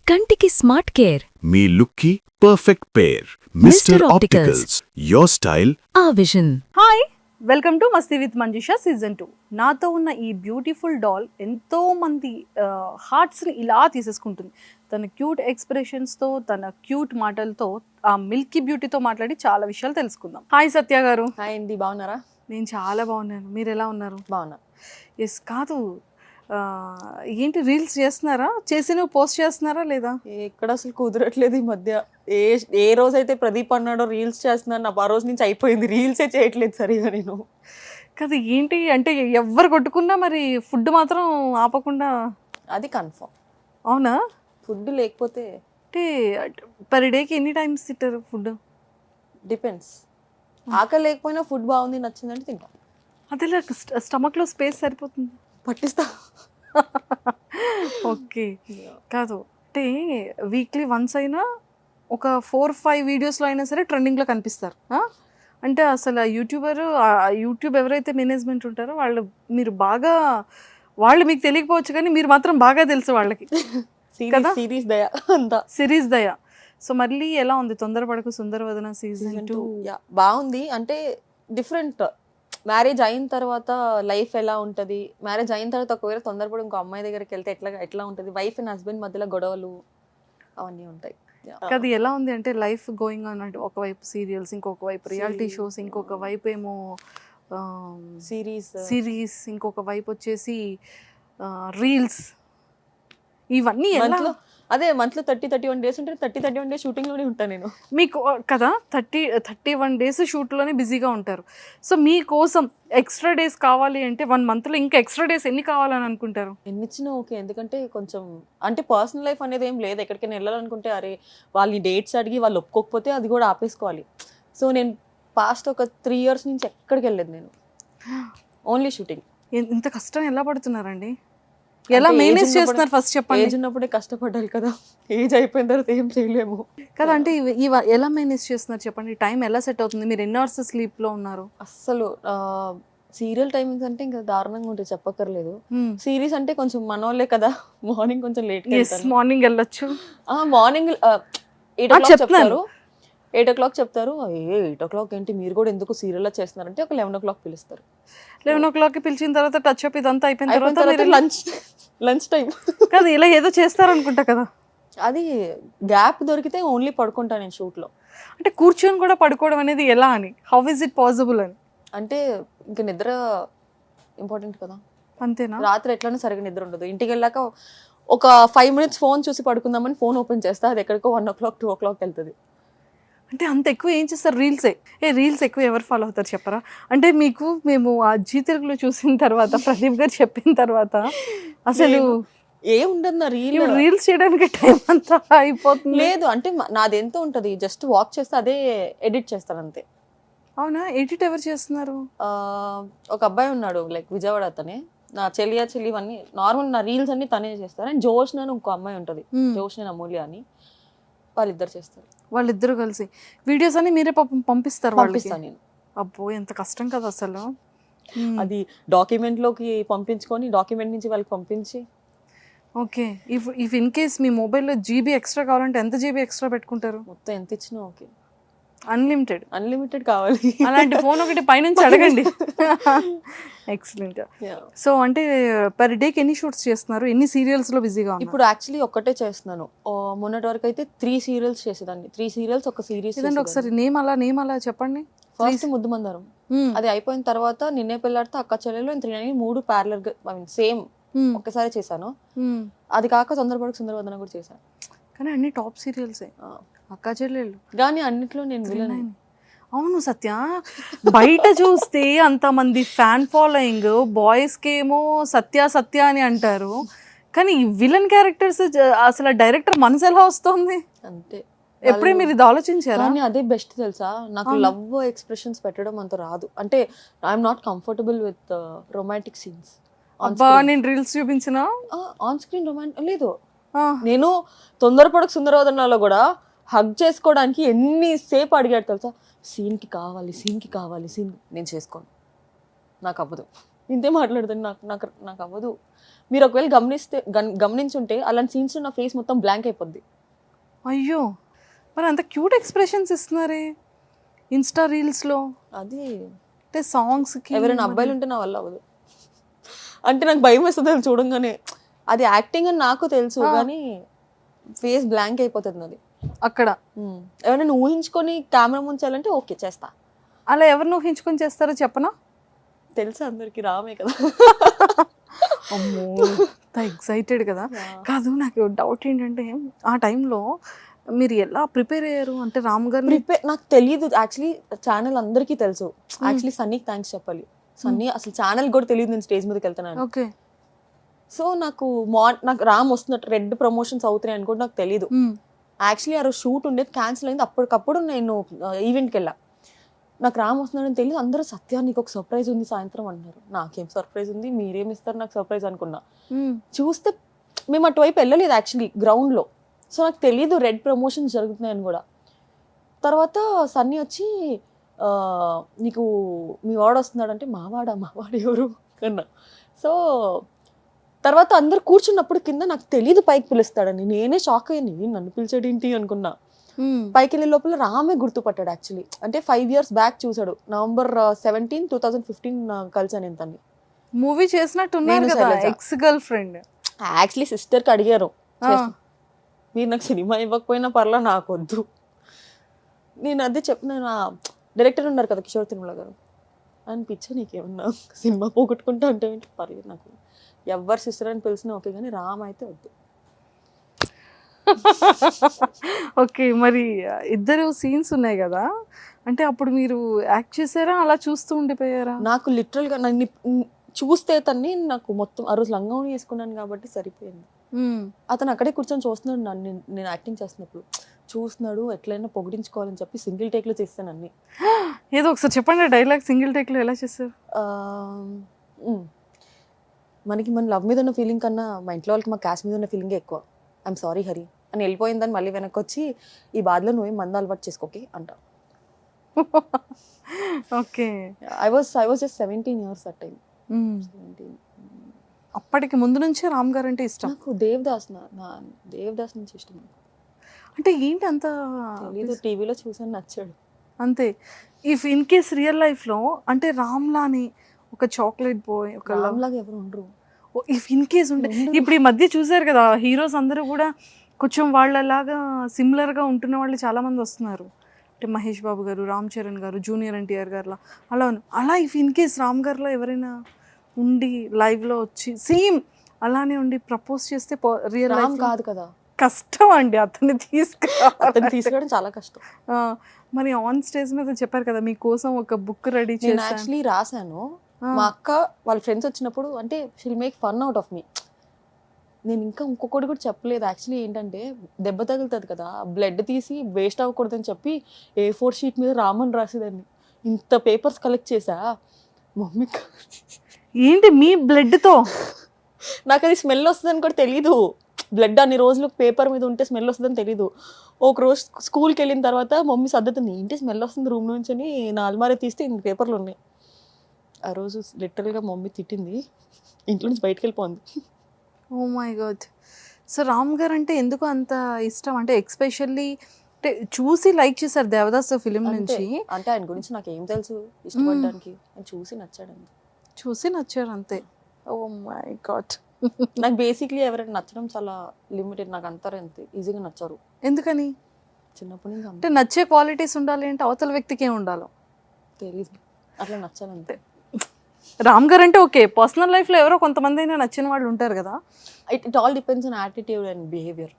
కంటికి smart care మీ లుక్కి perfect pair mister opticals your style ఆ vision. Hi, welcome to Masti with Manjusha season 2. నాతో ఉన్న ఈ బ్యూటిఫుల్ డాల్ ఎంతో మంది హార్ట్స్ని ఇలా తీసేసుకుంటుంది. తన క్యూట్ ఎక్స్ప్రెషన్స్తో, తన క్యూట్ మాటలతో, ఆ మిల్కీ బ్యూటీతో మాట్లాడి చాలా విషయాలు తెలుసుకుందాం. హాయ్ సత్య గారు. హాయ్ అండి, బాగున్నారా? నేను చాలా బాగున్నాను, మీరు ఎలా ఉన్నారు? బాగున్నా. ఎస్ కాదు, ఏంటి రీల్స్ చేస్తున్నారా? చేసినవి పోస్ట్ చేస్తున్నారా లేదా? ఎక్కడ అసలు కుదరట్లేదు ఈ మధ్య. ఏ రోజైతే ప్రదీప్ అన్నాడో రీల్స్ చేస్తున్నాను, ఆ రోజు నుంచి అయిపోయింది, రీల్సే చేయట్లేదు సరిగా నేను. కదా ఏంటి అంటే ఎవరు కొట్టుకున్నా మరి ఫుడ్ మాత్రం ఆపకుండా. అది కన్ఫర్మ్. అవునా? ఫుడ్ లేకపోతే అంటే పర్ డేకి ఎన్ని టైమ్స్ తింటారు ఫుడ్? డిపెండ్స్. ఆకలి లేకపోయినా ఫుడ్ బాగుంది నచ్చిందంటే తింటాం. అదేలా స్టమక్లో స్పేస్ సరిపోతుంది? పట్టిస్తా. ఓకే. కాదు అంటే వీక్లీ వన్స్ అయినా ఒక 4-5 వీడియోస్లో అయినా సరే ట్రెండింగ్లో కనిపిస్తారు. అంటే అసలు యూట్యూబ్ ఎవరైతే మేనేజ్మెంట్ ఉంటారో మీరు బాగా, వాళ్ళు మీకు తెలియకపోవచ్చు కానీ మీరు మాత్రం బాగా తెలుసు వాళ్ళకి కదా. సిరీస్ దయ అంతా. సిరీస్ దయ. సో మళ్ళీ ఎలా ఉంది తొందరపడకు సుందరవదన సీజన్ 2? బాగుంది. అంటే డిఫరెంట్. మ్యారేజ్ అయిన తర్వాత లైఫ్ ఎలా ఉంటుంది, మ్యారేజ్ అయిన తర్వాత ఒకవేళ తొందరపడి ఇంకో అమ్మాయి దగ్గరికి వెళ్తే ఎట్లా ఉంటుంది, వైఫ్ అండ్ హస్బెండ్ మధ్యలో గొడవలు అవన్నీ ఉంటాయి. అది ఎలా ఉంది అంటే లైఫ్ గోయింగ్ ఆన్ అంటే ఒకవైపు సీరియల్స్, ఇంకొక వైపు రియాలిటీ షోస్, ఇంకొక వైపు ఏమో సిరీస్, ఇంకొక వైపు వచ్చేసి రీల్స్, ఇవన్నీ అదే మంత్లో 30-31 డేస్ ఉంటే 30-31 డేస్ షూటింగ్లోనే ఉంటాను నేను. మీకు కదా 31 డేస్ షూట్లోనే బిజీగా ఉంటారు. సో మీకోసం ఎక్స్ట్రా డేస్ కావాలి అంటే 1 మంత్లో ఇంకా ఎక్స్ట్రా డేస్ ఎన్ని కావాలని అనుకుంటారు? ఎన్ని ఇచ్చినా ఓకే. ఎందుకంటే కొంచెం అంటే పర్సనల్ లైఫ్ అనేది ఏం లేదు. ఎక్కడికైనా వెళ్ళాలనుకుంటే అరే వాళ్ళని డేట్స్ అడిగి వాళ్ళు ఒప్పుకోకపోతే అది కూడా ఆపేసుకోవాలి. సో నేను పాస్ట్ ఒక 3 years నుంచి ఎక్కడికి వెళ్ళలేదు నేను, ఓన్లీ షూటింగ్. ఇంత కష్టం ఎలా పడుతున్నారండి? ఎలా మేనేజ్ చేస్తున్నారు ఫస్ట్ చెప్పండి. ఏజ్ ఉన్నప్పుడే కష్టపడాలి కదా, ఏజ్ అయిపోయిన తర్వాత ఏం చేయలేము కదా. అంటే ఎలా మేనేజ్ చేస్తున్నారు చెప్పండి? టైం ఎలా సెట్ అవుతుంది? మీరు ఎన్ని అవర్స్ స్లీప్లో ఉన్నారు? అస్సలు సీరియల్ టైమింగ్స్ అంటే ఇంకా దారుణంగా ఉంటుంది, చెప్పక్కర్లేదు. సిరీస్ అంటే కొంచెం మనోళ్ళే కదా, మార్నింగ్ కొంచెం లేట్. మార్నింగ్ వెళ్ళొచ్చు. మార్నింగ్ 8 o'clock చెప్తారు. 8 o'clock ఏంటి, మీరు కూడా ఎందుకు సీరియల్ చేస్తున్నారంటే ఒక 11 o'clock పిలుస్తారు. 11 o'clock పిలిచిన తర్వాత టచ్ అప్ ఇదంతా అయిపోయిన తర్వాత లంచ్ టైం కదా, ఇలా ఏదో చేస్తారనుకుంటా కదా. అది గ్యాప్ దొరికితే ఓన్లీ పడుకుంటా నేను షూట్లో. అంటే కూర్చొని కూడా పడుకోవడం అనేది ఎలా అని, హౌ ఇస్ ఇట్ పాసిబుల్ అని? అంటే ఇంకా నిద్ర ఇంపార్టెంట్ కదా. అంతేనా? రాత్రి ఎట్లనే సరిగ్గా నిద్ర ఉండదు. ఇంటికి వెళ్ళాక ఒక 5 minutes ఫోన్ చూసి పడుకుందామని ఫోన్ ఓపెన్ చేస్తా, అది ఎక్కడికో 1 o'clock 2 o'clock వెళ్తుంది. అంటే అంత ఎక్కువ ఏం చేస్తారు? రీల్స్ ఎక్కువ ఎవరు ఫాలో అవుతారు చెప్పరా? అంటే మేము ఆ జీ తెలుగులో చూసిన తర్వాత, ప్రదీప్ గారు చెప్పిన తర్వాత అసలు ఏముండదు నా రీల్స్ చేయడానికి టైం అంతా అయిపోతుంది. లేదు అంటే నాది ఎంత ఉంటుంది, జస్ట్ వాక్ చేస్తే అదే ఎడిట్ చేస్తాను అంతే. అవునా? ఎడిట్ ఎవరు చేస్తున్నారు? ఒక అబ్బాయి ఉన్నాడు, లైక్ విజయవాడ, అతనే నా చెల్లి ఇవన్నీ నార్మల్, నా రీల్స్ అన్ని తనే చేస్తారు. అండ్ జోష్న అని ఇంకో అమ్మాయి ఉంటుంది, జోష్న అమూల్య అని, వాళ్ళిద్దరు చేస్తారు. వాళ్ళిద్దరు కలిసి వీడియోస్ అన్ని మీరే పంపిస్తారు? పంపిస్తాను నేను. అబ్బో ఎంత కష్టం కదా అసలు. అది డాక్యుమెంట్లోకి పంపించుకొని డాక్యుమెంట్ నుంచి వాళ్ళకి పంపించి. ఓకే. ఇఫ్ ఇన్ కేస్ మీ మొబైల్లో జీబీ ఎక్స్ట్రా కావాలంటే ఎంత జీబీ ఎక్స్ట్రా పెట్టుకుంటారు? మొత్తం ఎంత ఇచ్చినా ఓకే. అన్లిమిటెడ్ కావాలి. అలాంటి ఫోన్ ఒకటి పైనుంచి అడగండి. ఎక్సలెంట్. సో అంటే పర్ డేకి ఎన్ని షూట్స్ చేస్తున్నారు? ఎన్ని సీరియల్స్ లో బిజీగా? ఇప్పుడు యాక్చువల్లీ ఒక్కటే చేస్తున్నాను. మొన్నటి వరకు అయితే 3 serials చేసేదాన్ని. 3 serials ఒక సిరీస్. ఒకసారి నేమ్ అలా చెప్పండి. ఫస్ట్ ముద్దు మందారం, అది అయిపోయిన తర్వాత నిన్నే పెళ్ళాడితే అక్క చెల్లెలు 3 ప్యారలర్ సేమ్ ఒక్కసారి చేశాను. అది కాక తొందరపడకు సుందరవదన కూడా చేశాను. కానీ అన్ని టాప్ సీరియల్సే, అక్క చెల్లెళ్ళు. కానీ అన్నిట్లో నేను విలన్. అవును సత్య, బయట చూస్తే అంతమంది ఫ్యాన్ ఫాలోయింగ్, బాయ్స్కి ఏమో సత్య అని అంటారు, కానీ విలన్ క్యారెక్టర్స్ అసలు డైరెక్టర్ మనసు ఎలా వస్తుంది? అంతే. ఎప్పుడే మీరు ఇది ఆలోచించారా? అదే బెస్ట్ తెలుసా, నాకు లవ్ ఎక్స్ప్రెషన్స్ పెట్టడం అంత రాదు. అంటే I'm not comfortable with romantic scenes. అబ్బా నేను రీల్స్ చూపించిన ఆన్ స్క్రీన్ రొమాంటిక్ లేదు. నేను తొందరపడక సుందరవదనలో కూడా హగ్ చేసుకోవడానికి ఎన్నిసేపు అడిగాడు తెలుసా, సీన్కి కావాలి సీన్ నేను చేసుకోను, నాకు అవ్వదు. ఇంతే మాట్లాడుతాను. నాకు నాకు నాకు అవ్వదు. మీరు ఒకవేళ గమనించుంటే అలాంటి సీన్స్ నా ఫేస్ మొత్తం బ్లాంక్ అయిపోద్ది. అయ్యో, మరి అంత క్యూట్ ఎక్స్ప్రెషన్స్ ఇస్తున్నారే ఇన్స్టా రీల్స్లో. అది అంటే సాంగ్స్కి ఎవరైనా అబ్బాయిలు ఉంటే నా వల్ల అవ్వదు. అంటే నాకు భయం వేస్తుంది అది చూడంగానే. అది యాక్టింగ్ అని నాకు తెలుసు కానీ ఫేస్ బ్లాంక్ అయిపోతుంది అది అక్కడ. ఎవరైనా ఊహించుకొని కెమెరా ముంచాలంటే ఓకే చేస్తా. అలా ఎవరిని ఊహించుకొని చేస్తారో చెప్పనా? తెలుసు అందరికి, రామే కదా. అమ్మో, ఎక్సైటెడ్ కదా. కాదు, నాకు డౌట్ ఏంటంటే ఆ టైంలో మీరు ఎలా ప్రిపేర్ అయ్యారు? అంటే రామ్ గారు నాకు తెలియదు యాక్చువల్లీ. ఛానల్ అందరికీ తెలుసు. యాక్చువల్లీ సన్నీకి థ్యాంక్స్ చెప్పాలి. సన్నీ అసలు ఛానల్ కూడా తెలియదు నేను స్టేజ్ మీదకి వెళ్తున్నాను. ఓకే. సో నాకు రామ్ వస్తున్నట్టు రెడ్ ప్రమోషన్స్ అవుతున్నాయి అనుకుంటే నాకు తెలియదు. యాక్చువల్లీ ఆ రోజు షూట్ ఉండేది, క్యాన్సిల్ అయింది. అప్పటికప్పుడు నేను ఈవెంట్కి వెళ్ళా. నాకు రామ్ వస్తున్నాడని తెలియదు. అందరూ సత్య నీకు ఒక సర్ప్రైజ్ ఉంది సాయంత్రం అంటున్నారు. నాకేం సర్ప్రైజ్ ఉంది, మీరేం ఇస్తారు నాకు సర్ప్రైజ్ అనుకున్నా. చూస్తే మేము అటువైపు వెళ్ళలేదు యాక్చువల్లీ గ్రౌండ్లో. సో నాకు తెలీదు రెడ్ ప్రమోషన్స్ జరుగుతున్నాయని కూడా. తర్వాత సన్నీ వచ్చి నీకు మీ వాడు వస్తున్నాడంటే మావాడు ఎవరు అన్నా. సో తర్వాత అందరు కూర్చున్నప్పుడు కింద నాకు తెలీదు పైకి పిలుస్తాడని. నేనే షాక్ అయ్యాను, నన్ను పిలిచాడేంటి అనుకున్నా. పైకి వెళ్ళే లోపల రామే గుర్తుపట్టాడు యాక్చువల్లీ. అంటే 5 years బ్యాక్ చూసాడు. November 17, 2015 కలిసాను నేను తన్ని. మూవీ చేసినట్టున్నారు కదా, ఎక్స్ గర్ల్ ఫ్రెండ్. యాక్చువల్లీ సిస్టర్కి అడిగారు, మీరు నాకు సినిమా ఇవ్వకపోయినా పర్లా నాకు వద్దు. నేను అదే చెప్పిన, డైరెక్టర్ ఉన్నారు కదా కిషోర్ తిరుమల గారు, అనిపించా నీకేమన్నా సినిమా పోగొట్టుకుంటా అంటే పర్లేదు నాకు ఎవరు సిస్టర్ అని పిలిచినా ఓకే, కానీ రామ్ అయితే వద్దు. ఓకే, మరి ఇద్దరు సీన్స్ ఉన్నాయి కదా, అంటే అప్పుడు మీరు యాక్ట్ చేసారా అలా చూస్తూ ఉండిపోయారా? నాకు లిటరల్గా నన్ను చూస్తే తన్ని నాకు మొత్తం ఆ రోజు లంగావని వేసుకున్నాను కాబట్టి సరిపోయింది. అతను అక్కడే కూర్చొని చూస్తున్నాడు నన్ను, నేను యాక్టింగ్ చేస్తున్నప్పుడు చూస్తున్నాడు. ఎట్లయినా పొగిడించుకోవాలని చెప్పి సింగిల్ టేక్లో చేస్తాను అన్ని. ఏదో ఒకసారి చెప్పండి డైలాగ్, సింగిల్ టేక్లో ఎలా చేస్తారు? మనకి మన లవ్ మీద ఉన్న ఫీలింగ్ కన్నా మా ఇంట్లో వాళ్ళకి మా క్యాస్ట్ మీద ఉన్న ఫీలింగే ఎక్కువ. ఐఎమ్ సారీ హరి అని వెళ్ళిపోయిందని మళ్ళీ వెనక్కి వచ్చి ఈ బాధలో నువ్వేం మంద అలవాటు చేసుకోకే అంట. Okay. I was just 17 years at time. అప్పటికి ముందు నుంచే రామ్ గారు అంటే ఇష్టం? నాకు దేవదాస్ నుంచి ఇష్టం. అంటే ఏంటి అంత తెలీదు, టీవీలో చూసాను నచ్చాడు అంతే. ఇఫ్ ఇన్ కేస్ రియల్ లైఫ్లో అంటే రామ్ లాని ఒక చాక్లెట్ బాయ్, ఒక రామ్ లాగా ఎవరు ఉండరు. ఇఫ్ ఇన్ కేస్ ఉంటే, ఇప్పుడు ఈ మధ్య చూసారు కదా హీరోస్ అందరూ కూడా కొంచెం వాళ్ళలాగా సిమిలర్గా ఉంటున్న వాళ్ళు చాలామంది వస్తున్నారు. అంటే మహేష్ బాబు గారు, రామ్ చరణ్ గారు, జూనియర్ ఎన్టీఆర్ గారు అలా ఇఫ్ ఇన్ కేస్ రామ్ గారిలో ఎవరైనా ఉండి లైవ్లో వచ్చి సేమ్ అలానే ఉండి ప్రపోజ్ చేస్తే రియల్ లైఫ్ కాదు కదా, కష్టం అండి అతన్ని తీసుకోవడం చాలా కష్టం. మరి ఆన్ స్టేజ్ మీద చెప్పారు కదా మీకోసం ఒక బుక్ రెడీ చేసి యాక్చువల్లీ రాశాను. మా అక్క వాళ్ళ ఫ్రెండ్స్ వచ్చినప్పుడు అంటే she'll make fun out of me. నేను ఇంకా ఇంకొకటి కూడా చెప్పలేదు యాక్చువల్లీ. ఏంటంటే దెబ్బ తగులుతుంది కదా, బ్లడ్ తీసి వేస్ట్ అవ్వకూడదని చెప్పి A4 sheet మీద రామన్ రాసేదాన్ని. ఇంత పేపర్స్ కలెక్ట్ చేసా మమ్మీ. ఏంటి మీ బ్లడ్తో? నాకు అది స్మెల్ వస్తుందని కూడా తెలీదు. బ్లడ్ అన్ని రోజులు పేపర్ మీద ఉంటే స్మెల్ వస్తుందని తెలీదు. ఒక రోజు స్కూల్కి వెళ్ళిన తర్వాత మమ్మీ సర్దుతుంది, ఏంటి స్మెల్ వస్తుంది రూమ్ నుంచి అని. నా అల్మారీ తీస్తే ఇన్ని పేపర్లు ఉన్నాయి. ఆ రోజు లిటరల్గా మమ్మీ తిట్టింది, ఇంట్లో నుంచి బయటకు వెళ్ళిపోయింది. Oh my god. So Ram గారు అంటే ఎందుకు అంత ఇష్టం? అంటే ఎక్స్పెషల్లీ అంటే చూసి లైక్ చేశారు దేవదాస్ ఫిలిం నుంచి. అంటే ఆయన గురించి నాకు ఏం తెలుసు ఇష్టపడడానికి, చూసి నచ్చాడు. చూసి నచ్చారు అంతే. Oh my god. నాకు బేసిక్లీ ఎవరైనా నచ్చడం చాలా లిమిటెడ్. నాకు అంటారు అంతే ఈజీగా నచ్చారు. ఎందుకని? చిన్నప్పటి నుంచి అంటే నచ్చే క్వాలిటీస్ ఉండాలి అంటే అవతల వ్యక్తికి ఏం ఉండాలో తెలీదు, అట్లా నచ్చాలంతే. రామ్ గారు అంటే ఓకే, పర్సనల్ లైఫ్లో ఎవరో కొంతమంది అయినా నచ్చిన వాళ్ళు ఉంటారు కదా. It all depends on attitude and behaviour.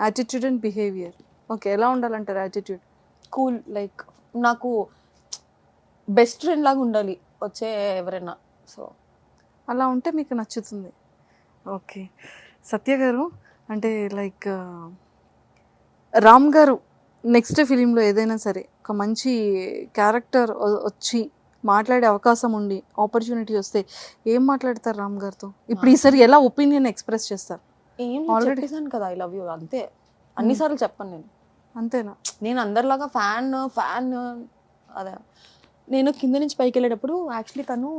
Attitude and behaviour. Okay, ఎలా ఉండాలంటారు యాటిట్యూడ్? కూల్, లైక్ నాకు బెస్ట్ ఫ్రెండ్ లాగా ఉండాలి వచ్చే ఎవరైనా. సో అలా ఉంటే మీకు నచ్చుతుంది. ఓకే. సత్య గారు అంటే లైక్ రామ్ గారు నెక్స్ట్ ఫిలింలో ఏదైనా సరే ఒక మంచి క్యారెక్టర్ వచ్చి మాట్లాడే అవకాశం ఉండి ఆపర్చునిటీ వస్తే ఏం మాట్లాడతారు రామ్ గారితో? ఇప్పుడు ఈసారి ఎలా ఒపీనియన్ ఎక్స్ప్రెస్ చేస్తారు? ఆల్రెడీ చెప్పేసాను కదా ఐ లవ్ యూ, అంతే. అన్నిసార్లు చెప్పాను నేను. అంతేనా? నేను అందరిలాగా ఫ్యాన్ అదే నేను కింద నుంచి పైకి వెళ్ళేటప్పుడు యాక్చువల్లీ తను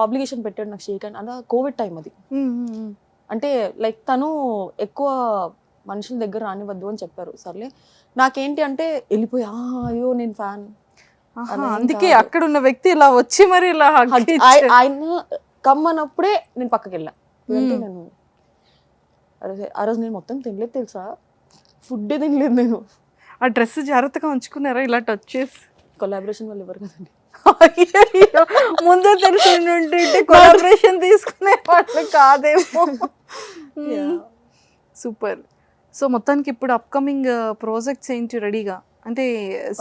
ఆబ్లిగేషన్ పెట్టాడు నాకు షేక్ అండ్ అలా కోవిడ్ టైం అది. అంటే లైక్ తను ఎక్కువ మనుషుల దగ్గర రానివద్దు అని చెప్పారు. సర్లే నాకేంటి అంటే వెళ్ళిపోయి అయ్యో నేను ఫ్యాన్. అందుకే అక్కడ ఉన్న వ్యక్తి ఇలా వచ్చి మరి ఇలా ఆయన కమ్మనప్పుడే నేను పక్కకి వెళ్ళా. అంటే నేను ఆ రోజు నేను మొత్తం తినలేదు తెలుసా, ఫుడ్ తినలేదు నేను. ఆ డ్రెస్ జాగ్రత్తగా ఉంచుకున్నారా ఇలా టచ్ చేసి? కొలాబరేషన్ వాళ్ళు ఇవ్వరు కదండి. ముందే తెలిసి కొలాబరేషన్ తీసుకునే వాళ్ళు కాదేమో. సూపర్. సో మొత్తానికి ఇప్పుడు అప్కమింగ్ ప్రాజెక్ట్స్ ఏంటి రెడీగా? అంటే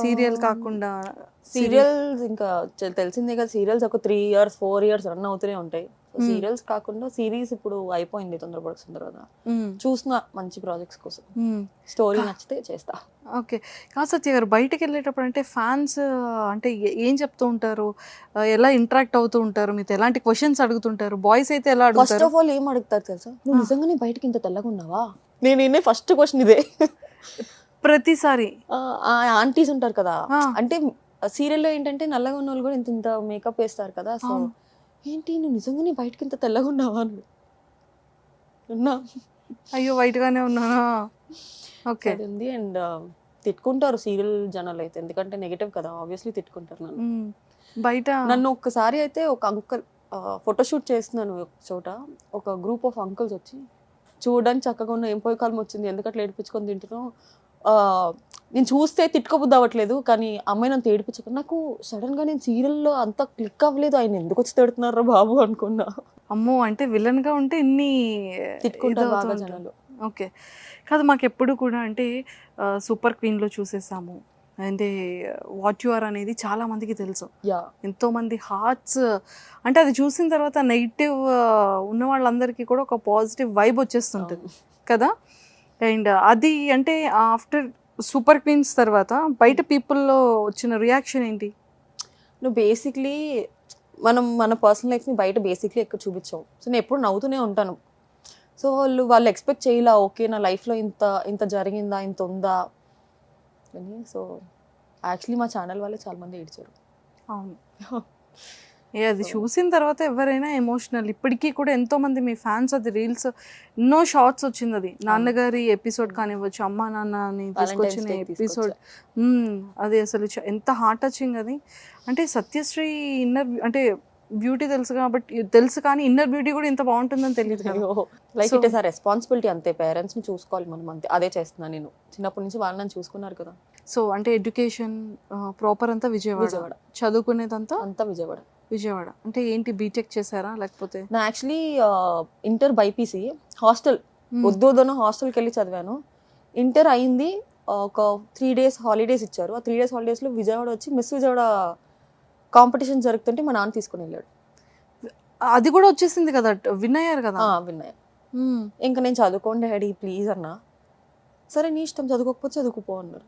సీరియల్ కాకుండా సీరియల్స్ ఇంకా తెలిసిందే కదా, సీరియల్స్ ఒక 3 years 4 years రన్ అవుతూనే ఉంటాయి. సీరియల్స్ కాకుండా సిరీస్ ఇప్పుడు అయిపోయింది తొందరపడుతుంది కదా, చూసిన మంచి ప్రాజెక్ట్స్ కోసం స్టోరీ నచ్చితే చేస్తా. ఓకే. కాదు సత్య గారు, బయటకు వెళ్ళేటప్పుడు అంటే ఫ్యాన్స్ అంటే ఏం చెప్తూ ఉంటారు, ఎలా ఇంటరాక్ట్ అవుతూ ఉంటారు, మీతో ఎలాంటి క్వశ్చన్స్ అడుగుతుంటారు? బాయ్స్ అయితే ఎలా అడుగుతారు? ఫస్ట్ ఆఫ్ ఆల్ ఏం అడుగుతారు తెలుసా, నువ్వు నిజంగానే బయటకి ఇంత తెల్లగా ఉన్నావా? నేను ఫస్ట్ క్వశ్చన్ ఇదే ప్రతిసారి. ఆంటీస్ ఉంటారు కదా, అంటే సీరియల్లో ఏంటంటే నల్లగా ఉన్న వాళ్ళు కూడా ఇంత ఇంత మేకప్ వేస్తారు కదా, సో ఏంటి నువ్వు నిజంగానే బయటకి ఇంత తెల్లగా ఉన్నావా? ఉన్నా, అయ్యో వైట్ గానే ఉన్నానా? ఓకే. ఉంది. అండ్ తిట్టుకుంటారు సీరియల్ జనాలు అయితే, ఎందుకంటే నెగటివ్ కదా, ఆబ్వియస్లీ తిట్టుకుంటారు నన్ను. బయట నన్ను ఒక్కసారి అయితే ఒక అంకుల్ ఫోటోషూట్ చేస్తున్నాను ఒక చోట, ఒక గ్రూప్ ఆఫ్ అంకుల్స్ వచ్చి చూడడానికి చక్కగా ఉన్న, ఏం పోయి కాలం వచ్చింది, ఎందుకట్లా ఏడిపించుకొని తింటున్నావు, నేను చూస్తే తిట్టుకోబుద్ది అవ్వట్లేదు, కానీ అమ్మాయి నన్ను ఏడిపించుకో. నాకు సడన్ గా నేను సీరియల్లో అంత క్లిక్ అవ్వలేదు, ఆయన ఎందుకు వచ్చి తిడుతున్నారా బాబు అనుకున్నా. అమ్మో, అంటే విలన్ గా ఉంటే ఇన్ని తిట్టుకుంటారు బాగా జనాలు. ఓకే. కాదు, మాకు ఎప్పుడు కూడా అంటే సూపర్ క్వీన్లో చూసేసాము, అంటే వాట్ యు ఆర్ అనేది చాలా మందికి తెలుసు, ఎంతో మంది హార్ట్స్, అంటే అది చూసిన తర్వాత నెగిటివ్ ఉన్న వాళ్ళందరికీ కూడా ఒక పాజిటివ్ వైబ్ వచ్చేస్తుంటుంది కదా. అండ్ అది అంటే ఆఫ్టర్ సూపర్ క్వీన్స్ తర్వాత బయట పీపుల్లో వచ్చిన రియాక్షన్ ఏంటి? నువ్వు బేసిక్లీ మన పర్సనల్ లైఫ్ని బయట బేసిక్లీ ఎక్కువ చూపించావు, సో నేను ఎప్పుడు నవ్వుతూనే ఉంటాను. సో వాళ్ళు ఎక్స్పెక్ట్ చేయలే, ఓకే నా లైఫ్లో ఇంత జరిగిందా, ఇంత ఉందా అని. సో యాక్చువల్లీ మా ఛానల్ వాళ్ళే చాలా మంది ఏడ్చారు. అవును, అది చూసిన తర్వాత ఎవరైనా ఎమోషనల్. ఇప్పటికీ కూడా ఎంతో మంది మీ ఫ్యాన్స్, అది రీల్స్ ఎన్నో షార్ట్స్ వచ్చింది, అది నాన్నగారి ఎపిసోడ్ కానివ్వచ్చు, అమ్మా నాన్నని తీసుకొచ్చిన ఎపిసోడ్, అది అసలు ఎంత హార్ట్ టచింగ్ అది. అంటే సత్యశ్రీ ఇన్నర్ అంటే బ్యూటీ తెలుసు కానీ ఇన్నర్ బ్యూటీ కూడా ఇంత బాగుంటుందని తెలియదు కదా. లైక్ ఇట్ ఇస్ ఆ రెస్పాన్సిబిలిటీ అంతే, పేరెంట్స్ ని చూసుకోవాలి మనం అంతే, అదే చేస్తున్నాను నేను. చిన్నప్పటి నుంచి వాళ్ళు నన్ను చూసుకున్నారు కదా. సో అంటే ఎడ్యుకేషన్ ప్రాపర్ అంతా విజయవాడ, చదువుకునేదంతా అంతా విజయవాడ. అంటే ఏంటి బీటెక్ చేశారా లేకపోతే? నా యాక్చువల్లీ ఇంటర్ బైపీసీ, హాస్టల్ వద్దోదన హాస్టల్కి వెళ్ళి చదివాను. ఇంటర్ అయింది, ఒక 3 days హాలిడేస్ ఇచ్చారు. ఆ 3 days హాలిడేస్లో విజయవాడ వచ్చి మిస్ విజయవాడ కాంపిటీషన్ జరుగుతుంటే మా నాన్న తీసుకుని వెళ్ళాడు. అది కూడా వచ్చేసింది కదా, విన్ అయ్యారు కదా? విన్నాయి. ఇంకా నేను చదువుకోండి డాడీ ప్లీజ్ అన్నా. సరే నీ ఇష్టం, చదువుకోకపోతే చదువుకుపో అన్నారు.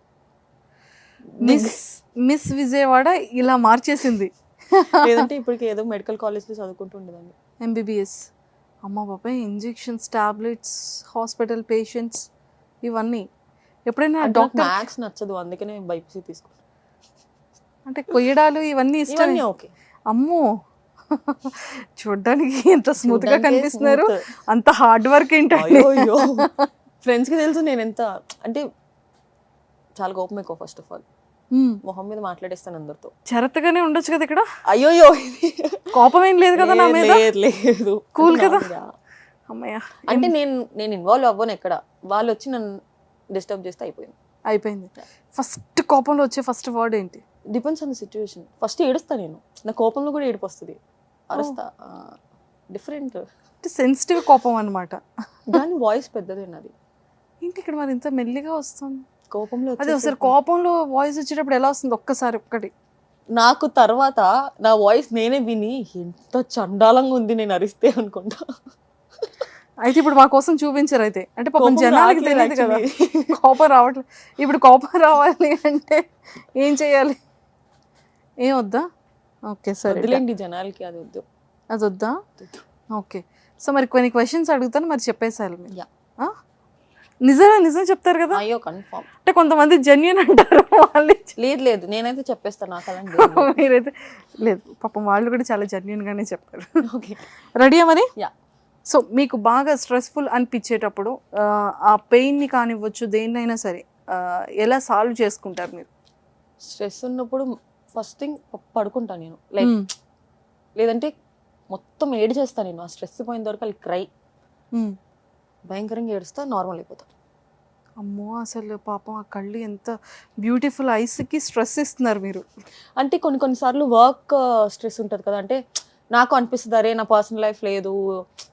మిస్ విజయవాడ ఇలా మార్చేసింది. లేదంటే ఇప్పటికి ఏదో మెడికల్ కాలేజ్లో చదువుకుంటూ ఉండేదాన్ని, ఎంబీబీఎస్. అమ్మ బాబాయ్, ఇంజెక్షన్స్, టాబ్లెట్స్, హాస్పిటల్ పేషెంట్స్, ఇవన్నీ. ఎప్పుడైనా డాక్టర్ మ్యాథ్స్ నచ్చదు, అందుకనే బైపీసీ తీసుకున్నాను. అంటే కొయ్యడాలు ఇవన్నీ ఇష్టం? ఓకే. అమ్మో, చూడ్డానికి ఎంత స్మూత్ గా కనిపిస్తున్నారు, అంత హార్డ్ వర్క్ ఏంటంటే. ఫ్రెండ్స్ కి తెలుసు నేను ఎంత అంటే చాలా కోపం ఎక్కువ. ఫస్ట్ ఆఫ్ ఆల్ మొహం మీద మాట్లాడేస్తాను అందరితో. చెరతగానే ఉండొచ్చు కదా ఇక్కడ. అయ్యో కోపం ఏం లేదు కదా నా మీద? లేదు, కూల్ కదా. అమ్మయ్య, అంటే నేను ఇన్వాల్వ్ అవ్వను ఎక్కడ, వాళ్ళు వచ్చి నన్ను డిస్టర్బ్ చేస్తే అయిపోయింది. ఫస్ట్ కోపంలో వచ్చే ఫస్ట్ వర్డ్ ఏంటి? Depends on the situation. First ఏడుస్తా నేను, నా కోపంలో కూడా ఏడుపు వస్తుంది, అరుస్తా. డిఫరెంట్, సెన్సిటివ్ కోపం అనమాట. కానీ వాయిస్ పెద్దదే నాది. ఏంటి ఇక్కడ మరి ఇంత మెల్లిగా వస్తుంది కోపంలో? అదే ఒకసారి కోపంలో వాయిస్ వచ్చేటప్పుడు ఎలా వస్తుంది ఒక్కటి నాకు తర్వాత నా వాయిస్ నేనే విని ఎంత చండాలంగా ఉంది నేను అరిస్తే అనుకుంటా. అయితే ఇప్పుడు మా కోసం చూపించారు అయితే, అంటే పాపం జనాలకి తెలియదు కదా కోపం రావట్లేదు. ఇప్పుడు కోపం రావాలి అంటే ఏం చేయాలి? ఏం వద్దా? ఓకే సరే, వదిలేండి జనాలకి, అది వద్దా? ఓకే. సో మరి కొన్ని క్వశ్చన్స్ అడుగుతాను, మరి చెప్పేసారు మీరు. నిజం చెప్తారు కదా. అయ్యో కన్ఫర్మ్. అంటే కొంతమంది జెన్యున్ అంటారు వాళ్ళు. లేదు నేనైతే చెప్పేస్తాను, నాకు అలాంటి మీరైతే లేదు, పాపం వాళ్ళు కూడా చాలా జెన్యున్ గానే చెప్పారు. ఓకే రెడీయా మరి? యా. సో మీకు బాగా స్ట్రెస్ఫుల్ అనిపించేటప్పుడు ఆ పెయిన్ని కానివ్వచ్చు దేన్నైనా సరే ఎలా సాల్వ్ చేసుకుంటారు మీరు? స్ట్రెస్ ఉన్నప్పుడు ఫస్ట్ థింగ్ పడుకుంటాను నేను, లైక్ లేదంటే మొత్తం ఏడు చేస్తాను నేను. ఆ స్ట్రెస్ పోయిన వరకు అది క్రై, భయంకరంగా ఏడుస్తా, నార్మల్ అయిపోతా. అమ్మో అసలు పాపం ఆ కళ్ళు ఎంత బ్యూటిఫుల్ ఐస్కి స్ట్రెస్ ఇస్తున్నారు మీరు. అంటే కొన్నిసార్లు వర్క్ స్ట్రెస్ ఉంటుంది కదా, అంటే నాకు అనిపిస్తుంది అరే నా పర్సనల్ లైఫ్ లేదు,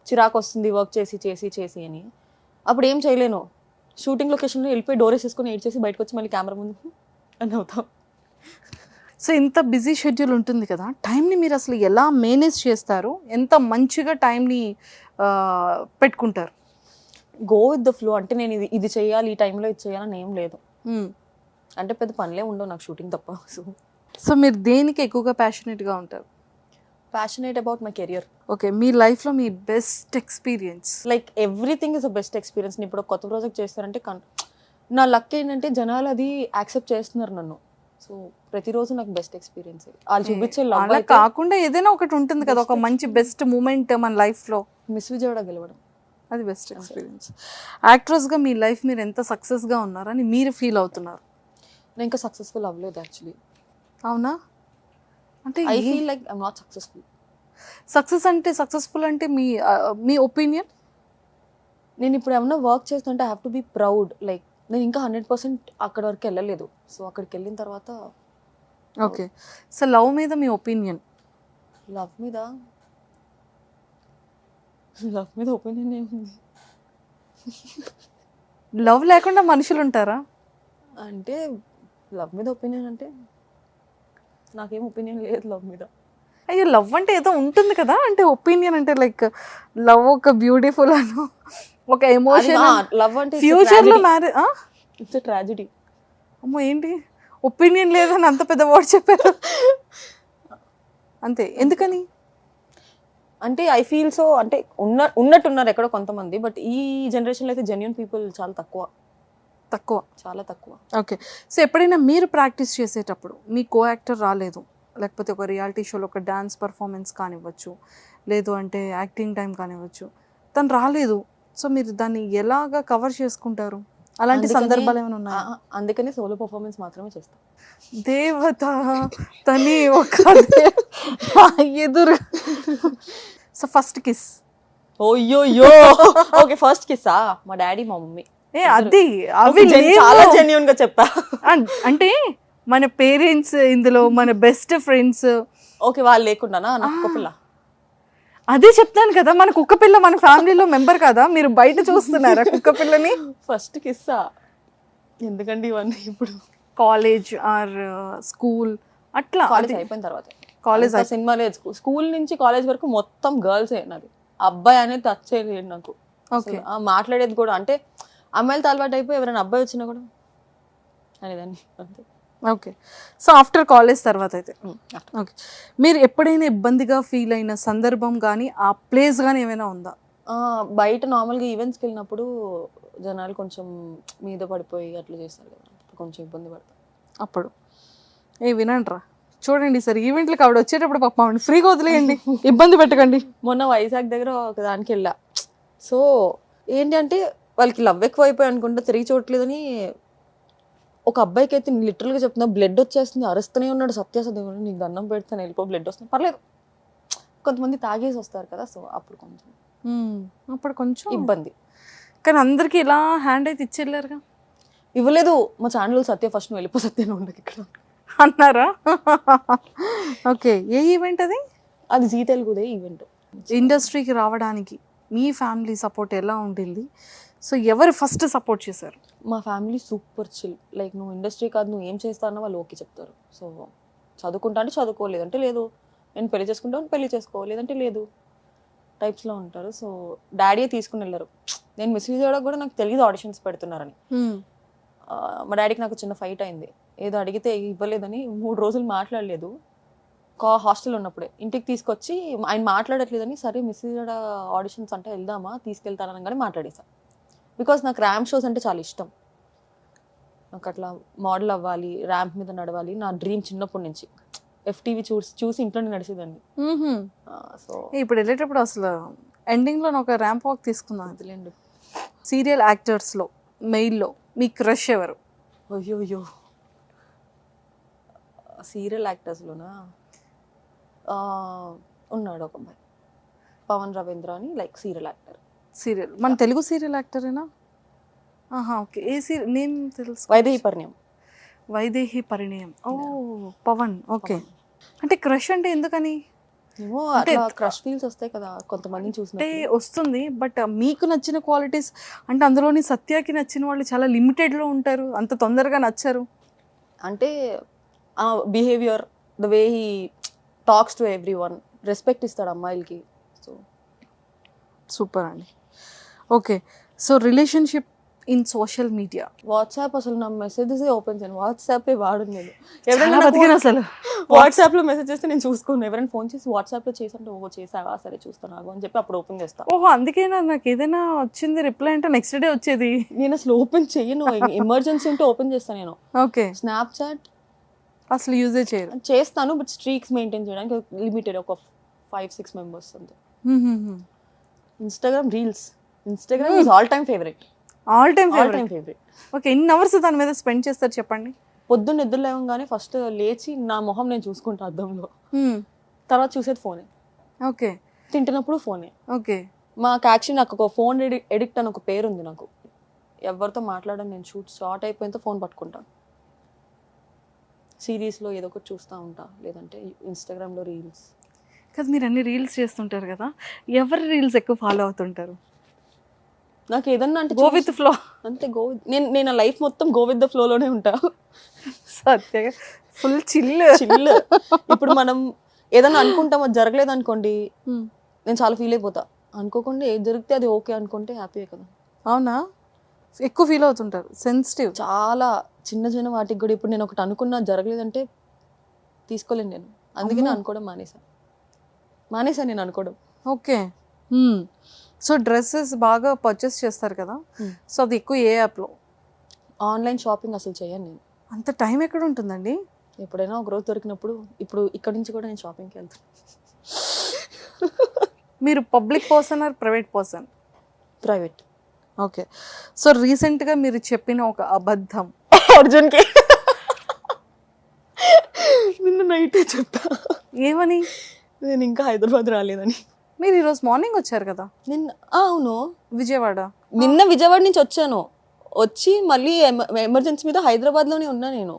చిరాకు వస్తుంది వర్క్ చేసి అని. అప్పుడు ఏం చేయలేను, షూటింగ్ లొకేషన్లో వెళ్ళిపోయి డోర్ వేసేసుకొని ఏడ్ చేసి బయటకు వచ్చి మళ్ళీ కెమెరా ముందు అని అవుతాం. సో ఇంత బిజీ షెడ్యూల్ ఉంటుంది కదా, టైంని మీరు అసలు ఎలా మేనేజ్ చేస్తారు? ఎంత మంచిగా టైంని పెట్టుకుంటారు? Go with the flow. అంటే నేను ఇది చేయాలి, ఈ టైంలో ఇది చేయాలని ఏం లేదు. అంటే పెద్ద పనులే ఉండవు నాకు షూటింగ్ తప్ప. సో మీరు దేనికి ఎక్కువగా ప్యాషనేట్గా ఉంటారు? Passionate about my career. Okay, మీ లైఫ్లో మీ best experience? Like everything is a best experience. నేను ఇప్పుడు కొత్త ప్రాజెక్ట్ చేస్తానంటే నా లక్ ఏంటంటే జనాలు అది యాక్సెప్ట్ చేస్తున్నారు నన్ను. సో ప్రతిరోజు నాకు బెస్ట్ ఎక్స్పీరియన్స్. వాళ్ళు చూపించే అలా కాకుండా ఏదైనా ఒకటి ఉంటుంది కదా, ఒక మంచి బెస్ట్ మూమెంట్ మన లైఫ్లో. మిస్ విజయవాడ గెలవడం, అది బెస్ట్ ఎక్స్పీరియన్స్. యాక్ట్రెస్గా మీ లైఫ్ మీరు ఎంత సక్సెస్గా ఉన్నారని మీరు ఫీల్ అవుతున్నారు? నేను ఇంకా సక్సెస్ఫుల్ అవ్వలేదు యాక్చువల్లీ. అవునా? అంటే I feel like I'm not successful. Successful అంటే మీ ఒపీనియన్? నేను ఇప్పుడు ఏమన్నా వర్క్ చేస్తుంటే I have to be proud. Like నేను ఇంకా 100% అక్కడ వరకు వెళ్ళలేదు. సో అక్కడికి వెళ్ళిన తర్వాత. ఓకే, సో లవ్ మీద మీ ఒపీనియన్? లవ్ మీద ఒపీనియన్ ఏముంది? లవ్ లేకుండా మనుషులు ఉంటారా? అంటే లవ్ మీద ఒపీనియన్ అంటే నాకేం ఒపీనియన్ లేదు లవ్ మీద. అయ్యో, లవ్ అంటే ఏదో ఉంటుంది కదా, అంటే ఒపీనియన్ అంటే లైక్ లవ్ ఒక బ్యూటిఫుల్ అను ఒక ఎమోషన్. లవ్ అంటే ఫ్యూచర్లో మ్యారేజ్ ఇట్స్ ఎ ట్రాజెడీ. అమ్మో, ఏంటి ఒపీనియన్ లేదని అంత పెద్ద వర్డ్ చెప్పారు? అంతే, ఎందుకని? అంటే ఐ ఫీల్ సో, అంటే ఉన్నట్టున్నారు ఎక్కడో కొంతమంది, బట్ ఈ జనరేషన్లో అయితే జెన్యూన్ పీపుల్ చాలా తక్కువ, చాలా తక్కువ. ఓకే, సో ఎప్పుడైనా మీరు ప్రాక్టీస్ చేసేటప్పుడు మీ కో యాక్టర్ రాలేదు, లేకపోతే ఒక రియాలిటీ షోలో ఒక డాన్స్ పర్ఫార్మెన్స్ కానివ్వచ్చు, లేదు అంటే యాక్టింగ్ టైం కానివ్వచ్చు, తను రాలేదు, సో మీరు దాన్ని ఎలాగా కవర్ చేసుకుంటారు? అలాంటి సందర్భాలు ఏమైనా ఉన్నాయా? అందుకని సోలో పర్ఫార్మెన్స్ మాత్రమే చేస్తాం. దేవత తని ఒక ఎదురు. So first kiss? ఓయ్యో ఓకే, ఫస్ట్ కిస్సా మా డాడీ మా మమ్మీ. అది అవి చాలా జెన్యూన్ గా చెప్పా. అంటే మన పేరెంట్స్ ఇందులో, మన బెస్ట్ ఫ్రెండ్స్. ఓకే, వాళ్ళు లేకుండానా నాకు ఒక పిల్ల? అదే చెప్తాను కదా, మన కుక్క పిల్ల మన ఫ్యామిలీలో మెంబర్ కదా, మీరు బయట చూస్తున్నారా కుక్క పిల్లని? ఫస్ట్ కిస్సా? ఎందుకండి ఇవన్నీ ఇప్పుడు? కాలేజ్ ఆర్ స్కూల్ అట్లా? కాలేజ్ అయిపోయిన తర్వాత. కాలేజ్ సినిమా లేదు, స్కూల్ నుంచి కాలేజ్ వరకు మొత్తం గర్ల్సే నాది. అబ్బాయి అనేది టచ్ చేయలేదు నాకు. ఓకే, మాట్లాడేది కూడా అంటే అమ్మాయిలతో అలవాటు అయిపోయి ఎవరైనా అబ్బాయి వచ్చినా కూడా అనేదాన్ని అంతే. ఓకే, సో ఆఫ్టర్ కాలేజ్ తర్వాత అయితే ఓకే, మీరు ఎప్పుడైనా ఇబ్బందిగా ఫీల్ అయిన సందర్భం కానీ ఆ ప్లేస్ కానీ ఏమైనా ఉందా? బయట నార్మల్గా ఈవెంట్స్కి వెళ్ళినప్పుడు జనాలు కొంచెం మీద పడిపోయి అట్లా చేస్తారు కదా, కొంచెం ఇబ్బంది పడతారు. అప్పుడు వినండిరా, చూడండి సార్, ఈవెంట్లకు ఆవిడ వచ్చేటప్పుడు పాపం ఫ్రీగా వదిలేయండి, ఇబ్బంది పెట్టకండి. మొన్న వైజాగ్ దగ్గర ఒక దానికి వెళ్ళా. సో ఏంటి అంటే వాళ్ళకి లవ్ ఎక్కువ అయిపోయి అనుకుంటా తిరిగి చూడట్లేదని ఒక అబ్బాయికి అయితే లిటరల్గా చెప్తున్నా, బ్లడ్ వచ్చేస్తుంది, అరుస్తూనే ఉన్నాడు, సత్యాసత్యం నీకు దండం పెడతాను వెళ్ళిపో, బ్లడ్ వస్తుంది, పర్లేదు. కొంతమంది తాగేసి వస్తారు కదా, సో అప్పుడు కొంచెం ఇబ్బంది. కానీ అందరికి ఇలా హ్యాండ్ అయితే ఇచ్చేళ్ళారుగా? ఇవ్వలేదు. మా ఛానల్ సత్య ఫస్ట్ నువ్వు వెళ్ళిపో, సత్య ఉండదు ఇక్కడ అన్నారా? ఓకే, ఏ ఈవెంట్ అది? అది జీ తెలుగుదే ఈవెంట్. ఇండస్ట్రీకి రావడానికి మీ ఫ్యామిలీ సపోర్ట్ ఎలా ఉండింది? సో ఎవరు ఫస్ట్ సపోర్ట్ చేశారు? మా ఫ్యామిలీ సూపర్ చిల్. లైక్ నువ్వు ఇండస్ట్రీ కాదు, నువ్వు ఏం చేస్తానో వాళ్ళు ఓకే చెప్తారు. సో చదువుకుంటా అంటే చదువుకోలేదంటే లేదు, నేను పెళ్లి చేసుకుంటాను పెళ్లి చేసుకో లేదంటే లేదు టైప్స్లో ఉంటారు. సో డాడీ తీసుకుని వెళ్ళారు. నేను మిస్ విజయవాడకు కూడా నాకు తెలియదు ఆడిషన్స్ పెడుతున్నారని. మా డాడీకి నాకు చిన్న ఫైట్ అయింది, ఏదో అడిగితే ఇవ్వలేదని 3 రోజులు మాట్లాడలేదు. హాస్టల్ ఉన్నప్పుడే ఇంటికి తీసుకొచ్చి ఆయన మాట్లాడట్లేదని, సరే మిస్ విజయవాడ ఆడిషన్స్ అంటే వెళ్దామా తీసుకెళ్తానని కానీ మాట్లాడేసా. బికాస్ నాకు ర్యాంప్ షోస్ అంటే చాలా ఇష్టం. నాకు అట్లా మోడల్ అవ్వాలి, ర్యాంప్ మీద నడవాలి నా డ్రీమ్ చిన్నప్పటి నుంచి. FTV చూసి ఇంట్లోనే నడిచేదాన్ని. సో ఇప్పుడు వెళ్ళేటప్పుడు అసలు ఎండింగ్లో ఒక ర్యాంప్ వాక్ తీసుకుందాం. అదిలేండి. సీరియల్ యాక్టర్స్లో మెయిల్లో మీ క్రష్ ఎవరు? అయ్యో సీరియల్ యాక్టర్స్లోనా ఉన్నాడు ఒక అబ్బాయి, పవన్ రవీంద్ర అని, లైక్ సీరియల్ యాక్టర్. సీరియల్ మన తెలుగు సీరియల్ యాక్టరేనా? ఓకే. ఏ సీరియల్ నేమ్ తెలుసు? వైదేహి పరిణయం. వైదేహి పరిణయం. ఓ పవన్. ఓకే. అంటే క్రష్ అంటే ఎందుకని? ఏమో అట్లా క్రష్ ఫీల్స్ వస్తాయి కదా కొంతమందిని అంటే చూసినప్పుడు. వస్తుంది, బట్ మీకు నచ్చిన క్వాలిటీస్ అంటే అందులోని సత్యాకి నచ్చిన వాళ్ళు చాలా లిమిటెడ్లో ఉంటారు, అంత తొందరగా నచ్చరు. అంటే behaviour, the way he talks to every one, respect ఇస్తాడు అమ్మాయిలకి. సో సూపర్ అండి. Okay. So relationship in social media. WhatsApp అసలు నా మెసేజెస్ ఓపెన్ చేయను, వాట్సాపే వాడను నేను. అసలు వాట్సాప్ లో మెసేజ్ చేస్తే నేను చూసుకోను. ఎవరైనా ఫోన్ చేసి వాట్సాప్ లో చేసంటే ఓ చేసావా, సరే చూస్తాను ఆగు అని చెప్పి అప్పుడు ఓపెన్ చేస్తా. ఓహో, అందుకేనా నాకు ఏదైనా వచ్చింది రిప్లై అంటే నెక్స్ట్ డే వచ్చేది? నేను అసలు ఓపెన్ చెయ్యను, ఎమర్జెన్సీ ఉంటే ఓపెన్ చేస్తాను నేను. ఓకే. స్నాప్చాట్ అసలు యూజే చేయరు? చేస్తాను, బట్ స్ట్రీక్స్ మెయింటైన్ చేయడానికి లిమిటెడ్, ఒక 5-6 మెంబర్స్ అంతే. Instagram reels, Instagram is all time favourite. All time favourite. Okay. ఎన్ని అవర్స్ దాని మీద స్పెండ్ చేస్తారు చెప్పండి? పొద్దున్న నిద్ర లేవగానే ఫస్ట్ లేచి నా మొహం నేను చూసుకుంటా అద్దంలో, తర్వాత చూసేది ఫోనే. ఓకే. తింటున్నప్పుడు ఫోనే. ఓకే. మాకు యాక్చువల్లీ నాకు ఒక ఫోన్ ఎడిక్ట్ అని ఒక పేరు ఉంది నాకు. ఎవరితో మాట్లాడను నేను, షార్ట్ అయిపోయినంత ఫోన్ పట్టుకుంటాను. సిరీస్లో ఏదో ఒకటి చూస్తూ ఉంటా, లేదంటే ఇన్స్టాగ్రామ్లో రీల్స్. కదా మీరు అన్ని రీల్స్ చేస్తుంటారు కదా, ఎవరి రీల్స్ ఎక్కువ ఫాలో అవుతుంటారు? నాకు ఏదన్నా అంటే గో విత్ ఫ్లో. అంతే, నేను నా లైఫ్ మొత్తం గో విత్ ద ఫ్లోలోనే ఉంటా. సత్యంగా ఫుల్ చిల్. ఇప్పుడు మనం ఏదన్నా అనుకుంటాం, అది జరగలేదు అనుకోండి నేను చాలా ఫీల్ అయిపోతా. అనుకోకుండా ఏది జరిగితే అది ఓకే అనుకుంటే హ్యాపీయే కదా. అవునా? ఎక్కువ ఫీల్ అవుతుంటారు, సెన్సిటివ్ చాలా చిన్న చిన్న వాటికి కూడా. ఇప్పుడు నేను ఒకటి అనుకున్నా జరగలేదంటే తీసుకోలేను నేను, అందుకనే అనుకోవడం మానేసా నేను అనుకోవడం. ఓకే. సో డ్రెస్సెస్ బాగా పర్చేస్ చేస్తారు కదా, సో అది ఎక్కువ ఏ యాప్లో? ఆన్లైన్ షాపింగ్ అసలు చేయను నేను. అంత టైం ఎక్కడ ఉంటుందండి? ఎప్పుడైనా ఒక రోజు దొరికినప్పుడు. ఇప్పుడు ఇక్కడ నుంచి కూడా నేను షాపింగ్కి వెళ్తాను. మీరు public person or private person? Private. Okay. So రీసెంట్గా మీరు చెప్పిన ఒక అబద్ధం అర్జున్కి నిన్న నైటే చెప్పా. ఏమని? నేను ఇంకా హైదరాబాద్ రాలేదని. మీరు ఈరోజు మార్నింగ్ వచ్చారు కదా నిన్న? అవును, విజయవాడ. నిన్న విజయవాడ నుంచి వచ్చి మళ్ళీ ఎమర్జెన్సీ మీద హైదరాబాద్లోనే ఉన్నా నేను.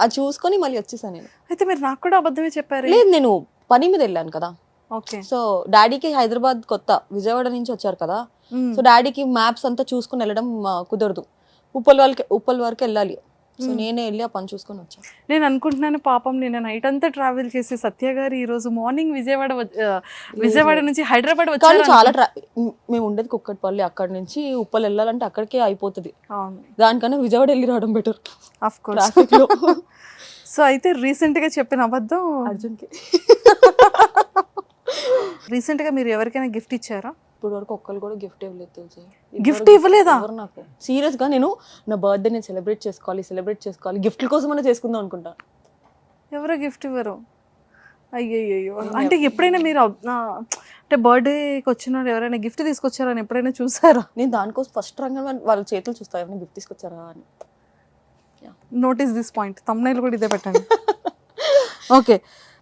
అది చూసుకొని మళ్ళీ వచ్చేసాను నేను. అయితే మీరు నాకు కూడా అబద్ధమే చెప్పారు. లేదు, నేను పని మీద వెళ్ళాను కదా. ఓకే. సో డాడీకి హైదరాబాద్ కొత్త, విజయవాడ నుంచి వచ్చారు కదా. సో డాడీకి మ్యాప్స్ అంతా చూసుకుని వెళ్ళడం కుదరదు, ఉప్పల్ వరకు వెళ్ళాలి. సో నేనే వెళ్ళి ఆ పని చూసుకొని వచ్చాను. నేను అనుకుంటున్నాను పాపం నేను నైట్ అంతా ట్రావెల్ చేసి సత్య గారు ఈ రోజు మార్నింగ్ విజయవాడ నుంచి హైదరాబాద్ వచ్చారు. చాలా మేము ఉండేది కుక్కట్పల్లి, అక్కడ నుంచి ఉప్పల్ వెళ్ళాలంటే అక్కడికే అయిపోతుంది. దానికన్నా విజయవాడ వెళ్ళి రావడం బెటర్. Of course. సో అయితే రీసెంట్గా చెప్పిన అబద్ధం అర్జున్కి. రీసెంట్గా మీరు ఎవరికైనా గిఫ్ట్ ఇచ్చారా? ఇప్పుడు వరకు ఒక్కరు కూడా గిఫ్ట్ ఇవ్వలేదు తెలుసు. గిఫ్ట్ ఇవ్వలేదా? నాకు సీరియస్గా నేను నా బర్త్డే నేను సెలబ్రేట్ చేసుకోవాలి గిఫ్ట్ల కోసమైనా చేసుకుందాం అనుకుంటా. ఎవరో గిఫ్ట్ ఇవ్వరు? అయ్యయ్యో. అంటే ఎప్పుడైనా మీరు అంటే బర్త్డేకి వచ్చిన ఎవరైనా గిఫ్ట్ తీసుకొచ్చారని ఎప్పుడైనా చూసారా? నేను దానికోసం ఫస్ట్ రంగంలో వాళ్ళ చేతులు చూస్తా, ఎవరైనా గిఫ్ట్ తీసుకొచ్చారా అని. నోటీస్ దిస్ పాయింట్, తమ్నైల్ కూడా ఇదే పెట్టండి. ఓకే.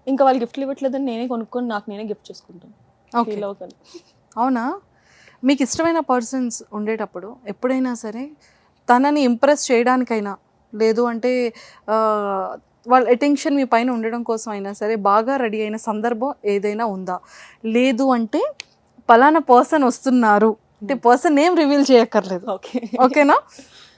ఇంకా వాళ్ళు గిఫ్ట్లు ఇవ్వట్లేదని నేనే కొనుక్కొని నాకు నేనే గిఫ్ట్ చేసుకుంటాను. ఫీల్ అవుతాను. అవునా? మీకు ఇష్టమైన పర్సన్స్ ఉండేటప్పుడు ఎప్పుడైనా సరే తనని ఇంప్రెస్ చేయడానికైనా, లేదు అంటే వాళ్ళ అటెన్షన్ మీ పైన ఉండడం కోసం అయినా సరే బాగా రెడీ అయిన సందర్భం ఏదైనా ఉందా? లేదు అంటే పలానా పర్సన్ వస్తున్నారు అంటే పర్సన్ నేమ్ రివీల్ చేయక్కర్లేదు, ఓకేనా?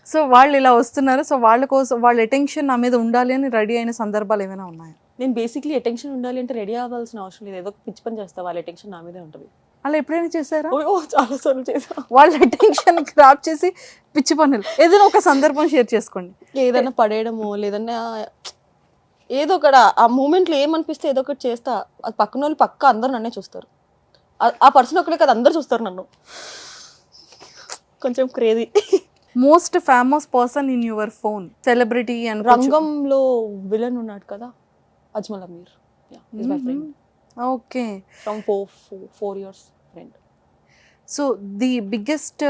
సో వాళ్ళు ఇలా వస్తున్నారు, సో వాళ్ళ కోసం వాళ్ళ అటెన్షన్ నా మీద ఉండాలి అని రెడీ అయిన సందర్భాలు ఏమైనా ఉన్నాయా? నేను బేసిక్లీ అటెన్షన్ ఉండాలి అంటే రెడీ అవ్వాల్సిన అవసరం లేదు, ఏదో పిచ్చి పని చేస్తా, వాళ్ళ అటెన్షన్ నా మీదే ఉంటుంది. అలా ఎప్పుడైనా చేశారా? చాలా సార్లు చేసా. వాళ్ళ అటెన్షన్ క్రాప్ చేసి పిచ్చి పనులు ఏదైనా ఒక సందర్భం షేర్ చేసుకోండి. ఏదైనా పడేయడము, లేదన్నా ఏదో ఒక ఆ మూమెంట్లో ఏమనిపిస్తే ఏదో ఒకటి చేస్తా. అది పక్కన వాళ్ళు అందరూ నన్నే చూస్తారు. ఆ పర్సన్ ఒకటే కదా, అందరు చూస్తారు నన్ను. కొంచెం crazy. Most famous person in your phone, celebrity and రంగంలో విలన్ ఉన్నాడు కదా, Ajmal Ameer. Is my friend okay. From 4 years friend. So the biggest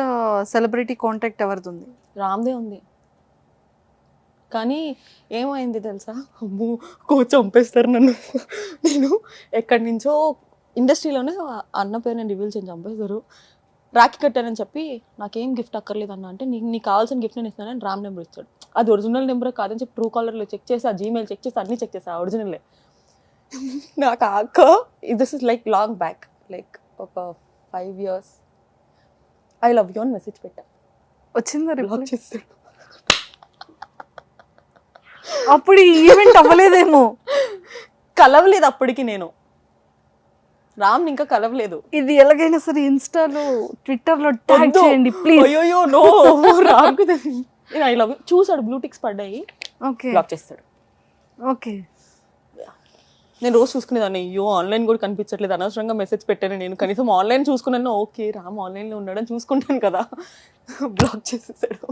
celebrity contact ఎవరిది ఉంది? రామ్దే ఉంది. కానీ ఏమైంది తెలుసా, అమ్మో కోచ్ చంపేస్తారు నన్ను. నేను ఎక్కడి నుంచో ఇండస్ట్రీలోనే అన్న పేరు నేను రివీల్ చేసి చంపేస్తారు. రాఖీ కట్టానని చెప్పి నాకేం గిఫ్ట్ అక్కర్లేదు అన్న అంటే, నీకు కావాల్సిన గిఫ్ట్ నేను ఇస్తానని రామ్ నెంబర్ ఇస్తాడు. అది ఒరిజినల్ నెంబర్ కాదని చెప్పి ట్రూ కాలర్లో చెక్ చేసి, ఆ జీమెయిల్ చెక్ చేసి అన్నీ చెక్ చేసి ఒరిజినలే. నాకు అక్క this is like long back, like ఒక 5 years ఐ లవ్ యూ అని మెసేజ్ పెట్టా. వచ్చిందా బ్లాక్ రిప్లై? చేస్తాడు. అప్పుడు ఈవెంట్ అవ్వలేదేమో. కలవలేదు అప్పటికి, నేను రామ్ ఇంకా కలవలేదు. ఇది ఎలాగైనా సరే ఇన్స్టాలో ట్విట్టర్లో ట్యాగ్ చేయండి ప్లీజ్. అయ్యో నో, రామ్ నేను ఐ లవ్ యూ చూసాడు, బ్లూటిక్స్ పడ్డాయి, ఓకే బ్లాక్ చేస్తాడు. ఓకే. నేను రోజు చూసుకునేదాన్ని, అయ్యో ఆన్లైన్ కూడా కనిపించట్లేదు, అనవసరంగా మెసేజ్ పెట్టాను నేను, కనీసం ఆన్లైన్ చూసుకున్నాను, ఓకే రామ్ ఆన్లైన్లో ఉన్నాడని చూసుకుంటాను కదా. బ్లాక్ చేసేసాడు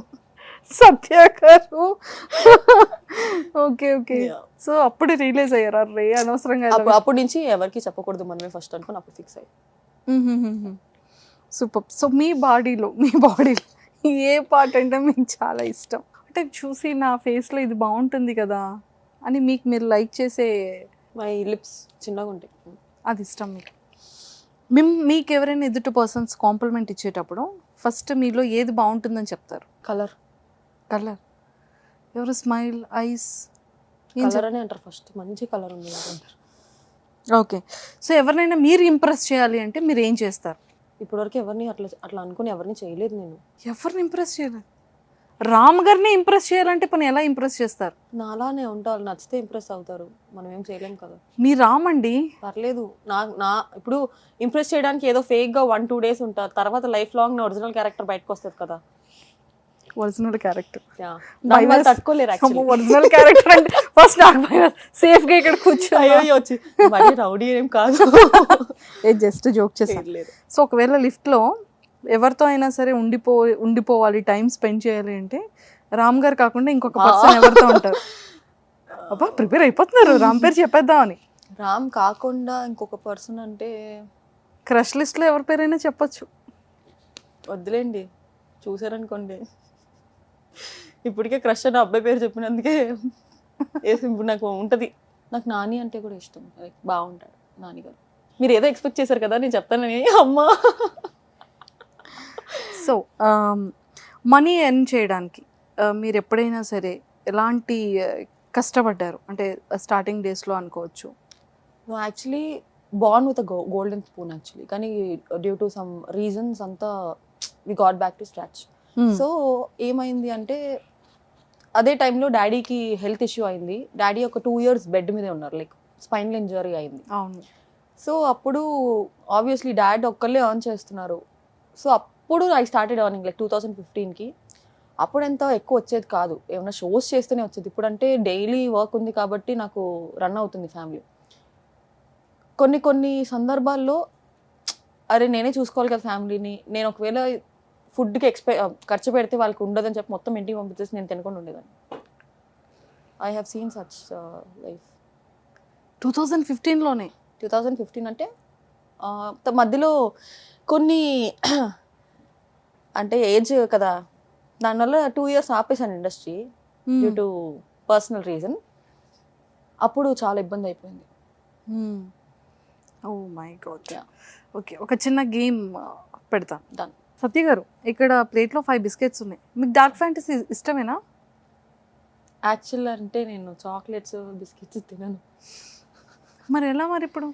సత్య గారు. Okay okay. సో అప్పుడు రియలైజ్ అయ్యారు, అరే అనవసరంగా. అప్పటి నుంచి ఎవరికి చెప్పకూడదు మనమే ఫస్ట్ అనుకుని అప్పుడు ఫిక్స్ అయ్యి. సూపర్. సో మీ బాడీలో ఏ పార్ట్ అంటే మీకు చాలా ఇష్టం? అంటే చూసి నా ఫేస్లో ఇది బాగుంటుంది కదా అని మీకు మీరు లైక్ చేసే మై లిప్స్ చిన్నగా ఉంటాయి, అది ఇష్టం మీకు. మీకు ఎవరైనా ఎదుటి పర్సన్స్ కాంప్లిమెంట్ ఇచ్చేటప్పుడు ఫస్ట్ మీలో ఏది బాగుంటుందని చెప్తారు? కలర్. కలర్. ఎవరు? స్మైల్, ఐస్, కలర్ అని అంటారు ఫస్ట్, మంచి కలర్ ఉంది అంటారు. ఓకే. సో ఎవరినైనా మీరు ఇంప్రెస్ చేయాలి అంటే మీరు ఏం చేస్తారు? ఇప్పటివరకు ఎవరిని అట్లా అనుకుని ఎవరిని చేయలేదు నేను. ఎవరిని ఇంప్రెస్ చేయలేదు? రామ్ గారిని ఇంప్రెస్ చేయాలంటే పని ఎలా ఇంప్రెస్ చేస్తారు? నాలానే ఉంటారు, నచ్చితే ఇంప్రెస్ అవుతారు, మనం ఏం చేయలేం కదా. మీ రామ్ అండి. పర్లేదు, నా ఇప్పుడు ఇంప్రెస్ చేయడానికి ఏదో ఫేక్గా 1-2 days ఉంటారు, తర్వాత లైఫ్ లాంగ్ నా ఒరిజినల్ క్యారెక్టర్ బయటకు వస్తుంది కదా. ఒరిజినల్ క్యారెక్టర్ తట్టుకోలేరు యాక్చువల్లీ. ఒరిజినల్ క్యారెక్టర్ అంటే ఫస్ట్ నాకు సేఫ్ గా ఇక్కడ కూర్చో. అయ్యో వచ్చి మరి రౌడీ ఏం కాదు, జస్ట్ జోక్ చేసాను. సో ఒకవేళ లిఫ్ట్ లో ఎవరితో అయినా సరే ఉండిపోవాలి, టైం స్పెండ్ చేయాలి అంటే రామ్ గారు కాకుండా ఇంకొక పర్సన్ ఎవరితో ఉంటారు? అబ్బా ప్రిపేర్ అయిపోతున్నారు, రామ్ పేరు చెప్పేద్దామని. రామ్ కాకుండా ఇంకొక పర్సన్ అంటే క్రష్ లిస్ట్ లో ఎవరి పేరైనా చెప్పొచ్చు. వద్దులేండి, చూసారనుకోండి. ఇప్పటికే క్రష్ అన్న అబ్బాయి పేరు చెప్పినందుకే ఇప్పుడు నాకు ఉంటుంది. నాకు నాని అంటే కూడా ఇష్టం, లైక్ బాగుంటాడు నాని గారు. మీరు ఏదో ఎక్స్పెక్ట్ చేశారు కదా నేను చెప్తానని, అమ్మా. సో మనీ ఎర్న్ చేయడానికి మీరు ఎప్పుడైనా సరే ఎలాంటి కష్టపడ్డారు? అంటే స్టార్టింగ్ డేస్లో అనుకోవచ్చు. No actually born with golden spoon actually, కానీ డ్యూ టు సమ్ రీజన్స్ అంతా we got back to scratch. So ఏమైంది అంటే అదే టైంలో డాడీకి హెల్త్ ఇష్యూ అయింది. డాడీ ఒక 2 years బెడ్ మీదే ఉన్నారు, లైక్ స్పైనల్ ఇంజరీ అయింది. అవును. సో అప్పుడు ఆబ్వియస్లీ డాడ్ ఒక్కళ్ళే ఎర్న్ చేస్తున్నారు. సో అప్పుడు ఐ స్టార్టెడ్ ఎర్నింగ్ లైక్ 2015కి. అప్పుడు ఎంత ఎక్కువ వచ్చేది కాదు, ఏమైనా షోస్ చేస్తేనే వచ్చేది. ఇప్పుడు అంటే డైలీ వర్క్ ఉంది కాబట్టి నాకు రన్ అవుతుంది ఫ్యామిలీ. కొన్ని సందర్భాల్లో అరే నేనే చూసుకోవాలి కదా ఫ్యామిలీని, నేను ఒకవేళ ఫుడ్కి ఖర్చు పెడితే వాళ్ళకి ఉండదని చెప్పి మొత్తం ఇంటికి పంపించేసి నేను తినకుండా ఉండేదాన్ని. I have seen such life. 2015లోనే? 2015 అంటే మధ్యలో కొన్ని అంటే ఏజ్ కదా, దానివల్ల 2 years ఆపేసాను industry due to personal reason. అప్పుడు చాలా ఇబ్బంది అయిపోయింది. ఓ మై గాడ్. ఓకే, ఒక చిన్న గేమ్ పెడతా. డన్. సత్య గారు, ఇక్కడ ప్లేట్లో 5 బిస్కెట్స్ ఉన్నాయి. మీకు డార్క్ ఫ్యాంటసీ ఇష్టమేనా? యాక్చువల్ అంటే నేను చాక్లెట్స్ బిస్కెట్స్ తినను. మరి ఎలా మరి ఇప్పుడు?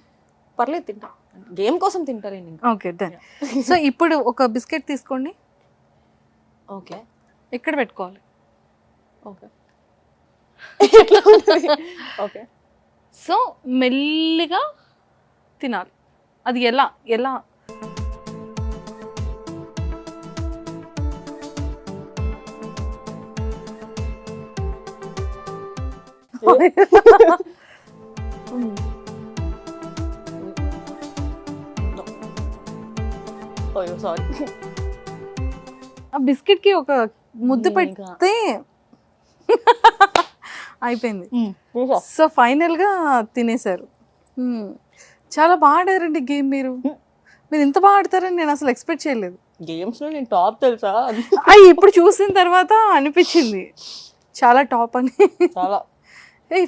పర్లేదు తింటా, గేమ్ కోసం తింటారు. Okay done. సో ఇప్పుడు ఒక బిస్కెట్ తీసుకోండి. ఓకే, ఇక్కడ పెట్టుకోవాలి. ఓకే, ఎట్లా ఉంటుంది? ఓకే, సో మెల్లిగా తినాలి. అది ఎలా ఎలా అయ్యో సారీ. ఆ బిస్కెట్ కి ఒక ముద్దు ఇంకా. పెడితే అయిపోయింది. సో ఫైనల్ గా తినేశారు. చాలా బాగా ఆడారండి గేమ్. మీరు ఇంత బాగా ఆడతారని నేను అసలు ఎక్స్పెక్ట్ చేయలేదు. గేమ్స్ లో నేను టాప్ తెలుసా? ఇప్పుడు చూసిన తర్వాత అనిపించింది చాలా టాప్ అని. చాలా.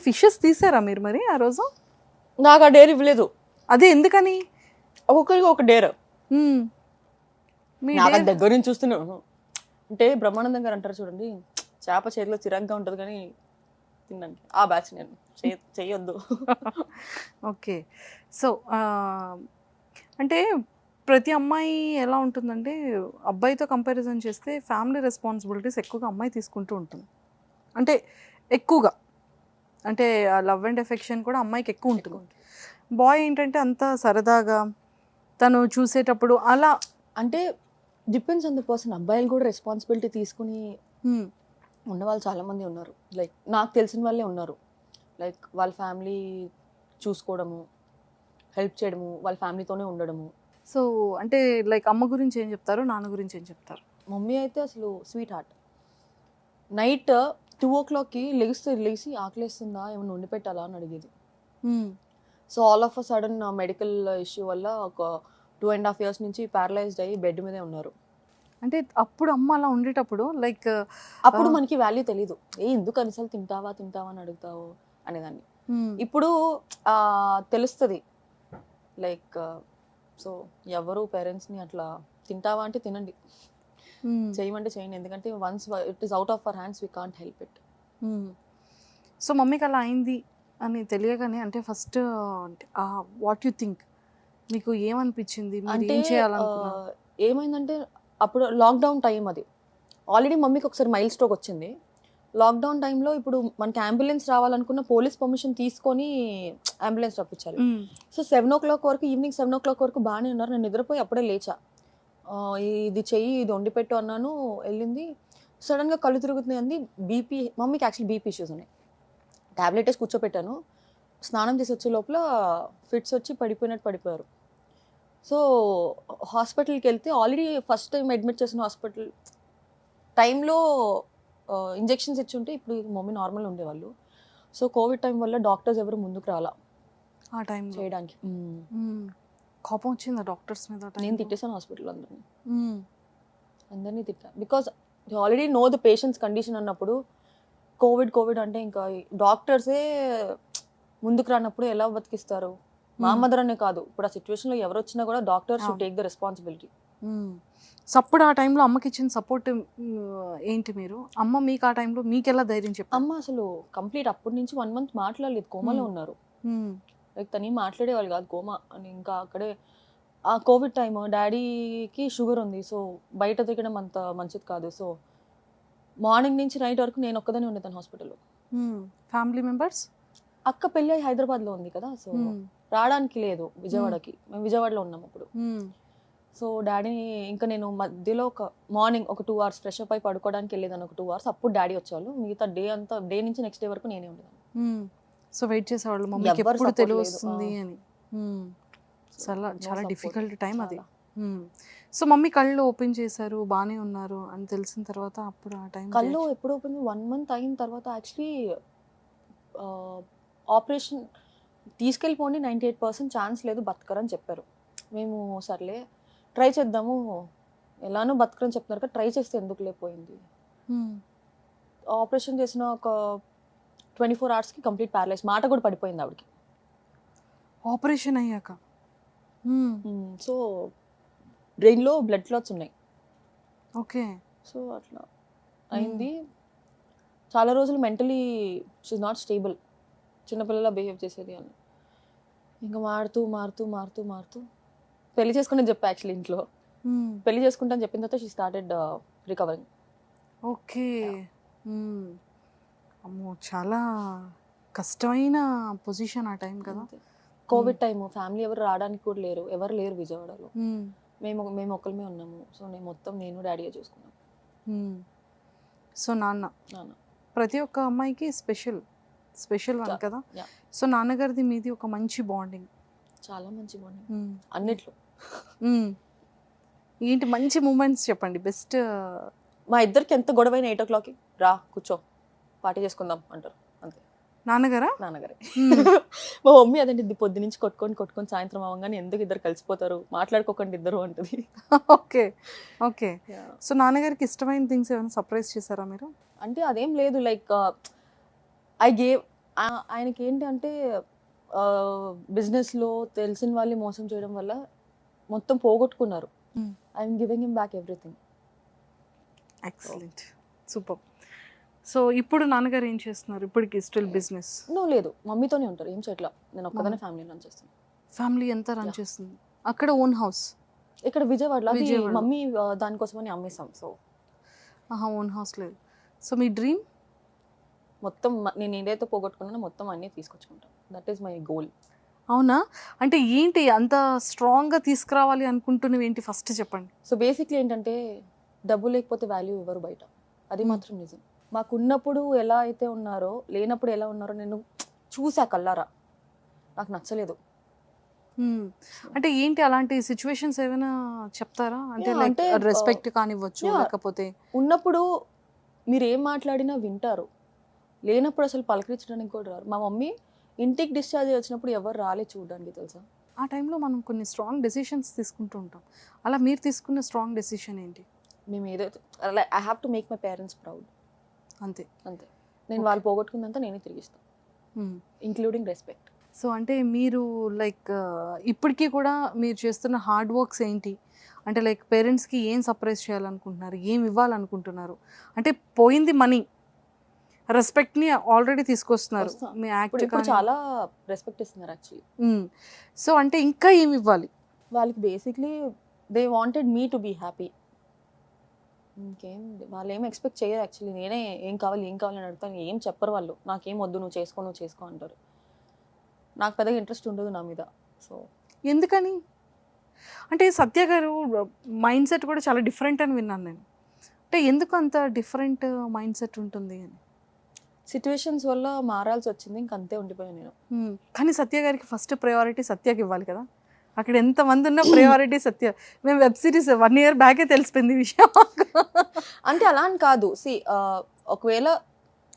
ఫిషెస్ తీసారా మీరు మరి ఆ రోజు? నాకు ఆ డేర్ ఇవ్వలేదు. అదే ఎందుకని? ఒక్కొక్కరికి ఒక డేర్. మీ నాకు అది దగ్గర నుంచి చూస్తున్నాను. అంటే బ్రహ్మానందం గారు అంటారు చూడండి, చేప చేతిలో చిరాగ్గా ఉంటుంది కానీ తిన్నాను. ఆ బ్యాచ్ నేను చెయ్యొద్దు. ఓకే. సో అంటే ప్రతి అమ్మాయి ఎలా ఉంటుందంటే అబ్బాయితో కంపారిజన్ చేస్తే ఫ్యామిలీ రెస్పాన్సిబిలిటీస్ ఎక్కువగా అమ్మాయి తీసుకుంటూ ఉంటుంది. అంటే ఎక్కువగా అంటే ఆ లవ్ అండ్ ఎఫెక్షన్ కూడా అమ్మాయికి ఎక్కువ ఉంటుంది. బాయ్ ఏంటంటే అంత సరదాగా తను చూసేటప్పుడు అలా. అంటే డిపెండ్స్ ఆన్ ద పర్సన్. అబ్బాయిలు కూడా రెస్పాన్సిబిలిటీ తీసుకుని ఉన్నవాళ్ళు చాలామంది ఉన్నారు. లైక్ నాకు తెలిసిన వాళ్ళే ఉన్నారు. లైక్ వాళ్ళ ఫ్యామిలీ చూసుకోవడము, హెల్ప్ చేయడము, వాళ్ళ ఫ్యామిలీతోనే ఉండడము. సో అంటే లైక్ అమ్మ గురించి ఏం చెప్తారు, నాన్న గురించి ఏం చెప్తారు? మమ్మీ అయితే అసలు స్వీట్ హార్ట్. నైట్ 2 o'clockకి లేచి ఆకలేస్తుందా, ఏమైనా వండి పెట్టాలా అని అడిగేది. So all of a sudden medical issue వల్ల ఒక 2.5 years నుంచి ప్యారలైజ్డ్ అయ్యి బెడ్ మీదే ఉన్నారు. అంటే అప్పుడు అమ్మ అలా ఉండేటప్పుడు లైక్ అప్పుడు మనకి వాల్యూ తెలీదు. ఎందుకు అనిసార్లు తింటావా అని అడుగుతావు అనేదాన్ని. ఇప్పుడు తెలుస్తుంది. లైక్ సో ఎవరు పేరెంట్స్ని అట్లా తింటావా అంటే తినండి, చేయమంటే చేయండి. ఎందుకంటే once it is out of our hands, we can't help it. So మమ్మీకి అలా అయింది అని తెలియగానే అంటే ఫస్ట్ వాట్ యు థింక్, మీకు ఏమనిపించింది, మీరు ఏం చేయాలనుకున్నారు? ఏమైందంటే అప్పుడు లాక్డౌన్ టైం. అది ఆల్రెడీ మమ్మీకి ఒకసారి మైల్ స్ట్రోక్ వచ్చింది. లాక్డౌన్ టైంలో ఇప్పుడు మనకి అంబులెన్స్ రావాలనుకున్న పోలీస్ పర్మిషన్ తీసుకొని అంబులెన్స్ రప్పించాలి. సో 7 o'clock వరకు, ఈవినింగ్ 7 o'clock వరకు బాగానే ఉన్నారు. నేను నిద్రపోయి అప్పుడే లేచా. ఇది చెయ్యి, ఇది వండిపెట్టు అన్నాను. వెళ్ళింది. సడన్గా కళ్ళు తిరుగుతున్నాయి అంది. బీపీ, మమ్మీకి యాక్చువల్లీ బీపీ ఇష్యూస్ ఉన్నాయి. ట్యాబ్లెట్ వేసి కూర్చోపెట్టాను. స్నానం చేసి వచ్చే లోపల ఫిట్స్ వచ్చి పడిపోయారు. సో హాస్పిటల్కి వెళ్తే ఆల్రెడీ ఫస్ట్ టైం అడ్మిట్ చేసిన హాస్పిటల్ టైంలో ఇంజెక్షన్స్ ఇచ్చి ఉంటే ఇప్పుడు మమ్మీ నార్మల్ ఉండేవాళ్ళు. సో కోవిడ్ టైం వల్ల డాక్టర్స్ ఎవరు ముందుకు రాలా ఆ టైం చేయడానికి. కోపం వచ్చిందా డాక్టర్స్ మీద? నేను తిట్టేసాను హాస్పిటల్ అందరినీ తిట్టా. Because already know the patients condition అన్నప్పుడు కోవిడ్ అంటే ఇంకా డాక్టర్సే ముందుకు రానప్పుడు ఎలా బతికిస్తారు? మా మదర్ అనే కాదు, ఇప్పుడు ఆ సిచ్యువేషన్లో ఎవరు వచ్చినా కూడా doctors should take the responsibility. So అప్పుడు ఆ టైంలో అమ్మకి ఇచ్చిన సపోర్ట్ ఏంటి? మీరు అమ్మ మీకు ఆ టైంలో మీకు ఎలా ధైర్యం చెప్పారు? అమ్మ అసలు కంప్లీట్ అప్పటి నుంచి 1 month మాట్లాడలేదు, కోమాలో ఉన్నారు. లైక్ తను మాట్లాడేవాళ్ళు కాదు, కోమా అని. ఇంకా అక్కడే ఆ కోవిడ్ టైమ్ డాడీకి షుగర్ ఉంది. సో బయట తిరగడం అంత మంచిది కాదు. సో మార్నింగ్ నుంచి నైట్ వరకు నేను ఒక్కదానే ఉండేదాన్ని హాస్పిటల్లో. Family members? అక్క పెళ్ళి హైదరాబాద్లో ఉంది కదా, సో రావడానికి లేదు విజయవాడకి. మేము విజయవాడలో ఉన్నాం అప్పుడు. సో డాడీని ఇంకా నేను మధ్యలో ఒక మార్నింగ్ ఒక 2 hours ఫ్రెష్ అప్ అయి పడుకోవడానికి వెళ్ళేదాన్ని, ఒక 2 hours. అప్పుడు డాడీ వచ్చేవాళ్ళు. మిగతా డే నుంచి నెక్స్ట్ డే వరకు నేనే ఉండేదాన్ని. సో వెయిట్ చేసేవాళ్ళు మమ్మీకి ఎప్పుడు తెలుస్తుంది అని. చాలా డిఫికల్ట్ టైం అది. సో మమ్మీ కళ్ళు ఓపెన్ చేశారు, బాగానే ఉన్నారు అని తెలిసిన తర్వాత అప్పుడు ఆ టైం కళ్ళు ఎప్పుడు ఓపెన్ 1 month అయిన తర్వాత యాక్చువల్లీ ఆపరేషన్ తీసుకెళ్ళిపోండి, 98% ఛాన్స్ లేదు బతకరని చెప్పారు. మేము సర్లే ట్రై చేద్దాము, ఎలానో బతకరని చెప్తున్నారు కదా, ట్రై చేస్తే ఎందుకు లేకపోయింది. ఆపరేషన్ చేసిన ఒక 24 hours కంప్లీట్ ప్యారలైజ్, మాట కూడా పడిపోయింది ఆవిడకి ఆపరేషన్ అయ్యాక. సో బ్రెయిన్లో బ్లడ్ క్లాట్స్ ఉన్నాయి. ఓకే. సో అట్లా అయింది. చాలా రోజులు మెంటలీ షీఈ్ నాట్ స్టేబుల్, చిన్నపిల్లలా బిహేవ్ చేసేది అని. ఇంకా మారుతూ పెళ్లి చేసుకుని చెప్పా యాక్చువల్లీ ఇంట్లో. పెళ్లి చేసుకుంటా అని చెప్పిన తర్వాత షీ స్టార్టెడ్ రికవరింగ్. ఓకే. అమ్మో చాలా కష్టమైన పొజిషన్ ఆ టైం కదా. కోవిడ్ టైం, ఫ్యామిలీ ఎవరు రావడానికి కూడా ఎవరు లేరు విజయవాడలో. మేము ఒక్కరిమే ఉన్నాము. సో నేను డాడీయే చూసుకున్నాం. సో నాన్న ప్రతి ఒక్క అమ్మాయికి స్పెషల్ వన్ కదా. సో నాన్నగారిది మీది ఒక మంచి బాండింగ్, చాలా మంచి బాండింగ్ అన్నిట్లో. ఏంటి మంచి మూమెంట్స్ చెప్పండి బెస్ట్. మా ఇద్దరికి ఎంత గొడవైన 8 o'clockకి రా కూర్చో పార్టీ చేసుకుందాం అంటారు అంతే. నాన్నగారా? నాన్నగారే. మా మమ్మీ అదండి పొద్దు నుంచి కొట్టుకొని సాయంత్రం అవ్వగానే ఎందుకు ఇద్దరు కలిసిపోతారు మాట్లాడుకోకండి ఇద్దరు అంటది. Okay okay. సో నాన్నగారికి ఇష్టమైన థింగ్స్ ఏమైనా సర్ప్రైజ్ చేశారా మీరు? అంటే అదేం లేదు లైక్ ఆయనకి ఏంటి అంటే బిజినెస్లో తెలిసిన వాళ్ళని మోసం చేయడం వల్ల మొత్తం పోగొట్టుకున్నారు. I'm giving him back everything. Excellent, super. So ఇప్పుడు నాన్నగారు ఏం చేస్తున్నారు? ఇప్పటికి స్టిల్ బిజినెస్? లేదు, మమ్మీతోనే ఉంటారు, ఏం చేయట్లా. నేను ఒక్కదానే ఫ్యామిలీ రన్ చేస్తాను. ఫ్యామిలీ ఎంత రన్ చేస్తుంది? అక్కడ ఓన్ హౌస్? ఇక్కడ విజయవాడలో అది మమ్మీ దానికోసమని అమ్మేసాం. సో ఓన్ హౌస్ లేదు. సో మీ డ్రీమ్? మొత్తం నేను ఏదైతే పోగొట్టుకున్నానో మొత్తం అన్నీ తీసుకొచ్చుకుంటాను. That is my goal. అవునా? అంటే ఏంటి అంత స్ట్రాంగ్గా తీసుకురావాలి అనుకుంటున్నవి ఏంటి ఫస్ట్ చెప్పండి. సో బేసిక్లీ ఏంటంటే డబ్బు లేకపోతే వాల్యూ ఇవ్వరు బయట, అది మాత్రం నిజం. మాకున్నప్పుడు ఎలా అయితే ఉన్నారో లేనప్పుడు ఎలా ఉన్నారో నేను చూసా కల్లారా, నాకు నచ్చలేదు. అంటే ఏంటి అలాంటి సిచ్యువేషన్స్ ఏమైనా చెప్తారా? అంటే రెస్పెక్ట్ కానివ్వచ్చు, లేకపోతే ఉన్నప్పుడు మీరు ఏం మాట్లాడినా వింటారు, లేనప్పుడు అసలు పలకరించడానికి కూడా రారు. మా మమ్మీ ఇంటికి డిశ్చార్జ్ వచ్చినప్పుడు ఎవరు రాలే చూడడానికి, తెలుసా? ఆ టైంలో మనం కొన్ని స్ట్రాంగ్ డెసిషన్స్ తీసుకుంటూ ఉంటాం. అలా మీరు తీసుకున్న స్ట్రాంగ్ డెసిషన్ ఏంటి? మేము ఏదైతే I have to make my parents proud, అంతే అంతే. నేను వాళ్ళు పోగొట్టుకుందంతా నేనే తిరిగిస్తాను, ఇంక్లూడింగ్ రెస్పెక్ట్. సో అంటే మీరు లైక్ ఇప్పటికీ కూడా మీరు చేస్తున్న హార్డ్ వర్క్స్ ఏంటి? అంటే లైక్ పేరెంట్స్కి ఏం సర్ప్రైజ్ చేయాలనుకుంటున్నారు, ఏం ఇవ్వాలనుకుంటున్నారు? అంటే పోయింది మనీ, రెస్పెక్ట్ని ఆల్రెడీ తీసుకొస్తున్నారు మీ యాక్ట్, చాలా రెస్పెక్ట్ ఇస్తున్నారు యాక్చువల్లీ. సో అంటే ఇంకా ఏమి ఇవ్వాలి వాళ్ళకి? Basically they wanted me to be happy. ఇంకేం వాళ్ళు ఏం ఎక్స్పెక్ట్ చేయరు యాక్చువల్లీ. నేనే ఏం కావాలి అని అడుగుతాను, ఏం చెప్పరు వాళ్ళు. నాకేం వద్దు, నువ్వు చేసుకో అంటారు. నాకు పెద్దగా ఇంట్రెస్ట్ ఉండదు నా మీద. సో ఎందుకని? అంటే సత్య గారు మైండ్ సెట్ కూడా చాలా డిఫరెంట్ అని విన్నాను నేను. అంటే ఎందుకు అంత డిఫరెంట్ మైండ్ సెట్ ఉంటుంది అని? సిచ్యువేషన్స్ వల్ల మారాల్సి వచ్చింది, ఇంకంతే ఉండిపోయాను నేను. కానీ సత్య గారికి ఫస్ట్ ప్రయారిటీ సత్యకి ఇవ్వాలి కదా. అక్కడ ఎంతమంది ఉన్న ప్రయారిటీ సత్య. మేము వెబ్ సిరీస్ 1 year బ్యాకే తెలిసిపోయింది విషయం. అంటే అలా అని కాదు. ఒకవేళ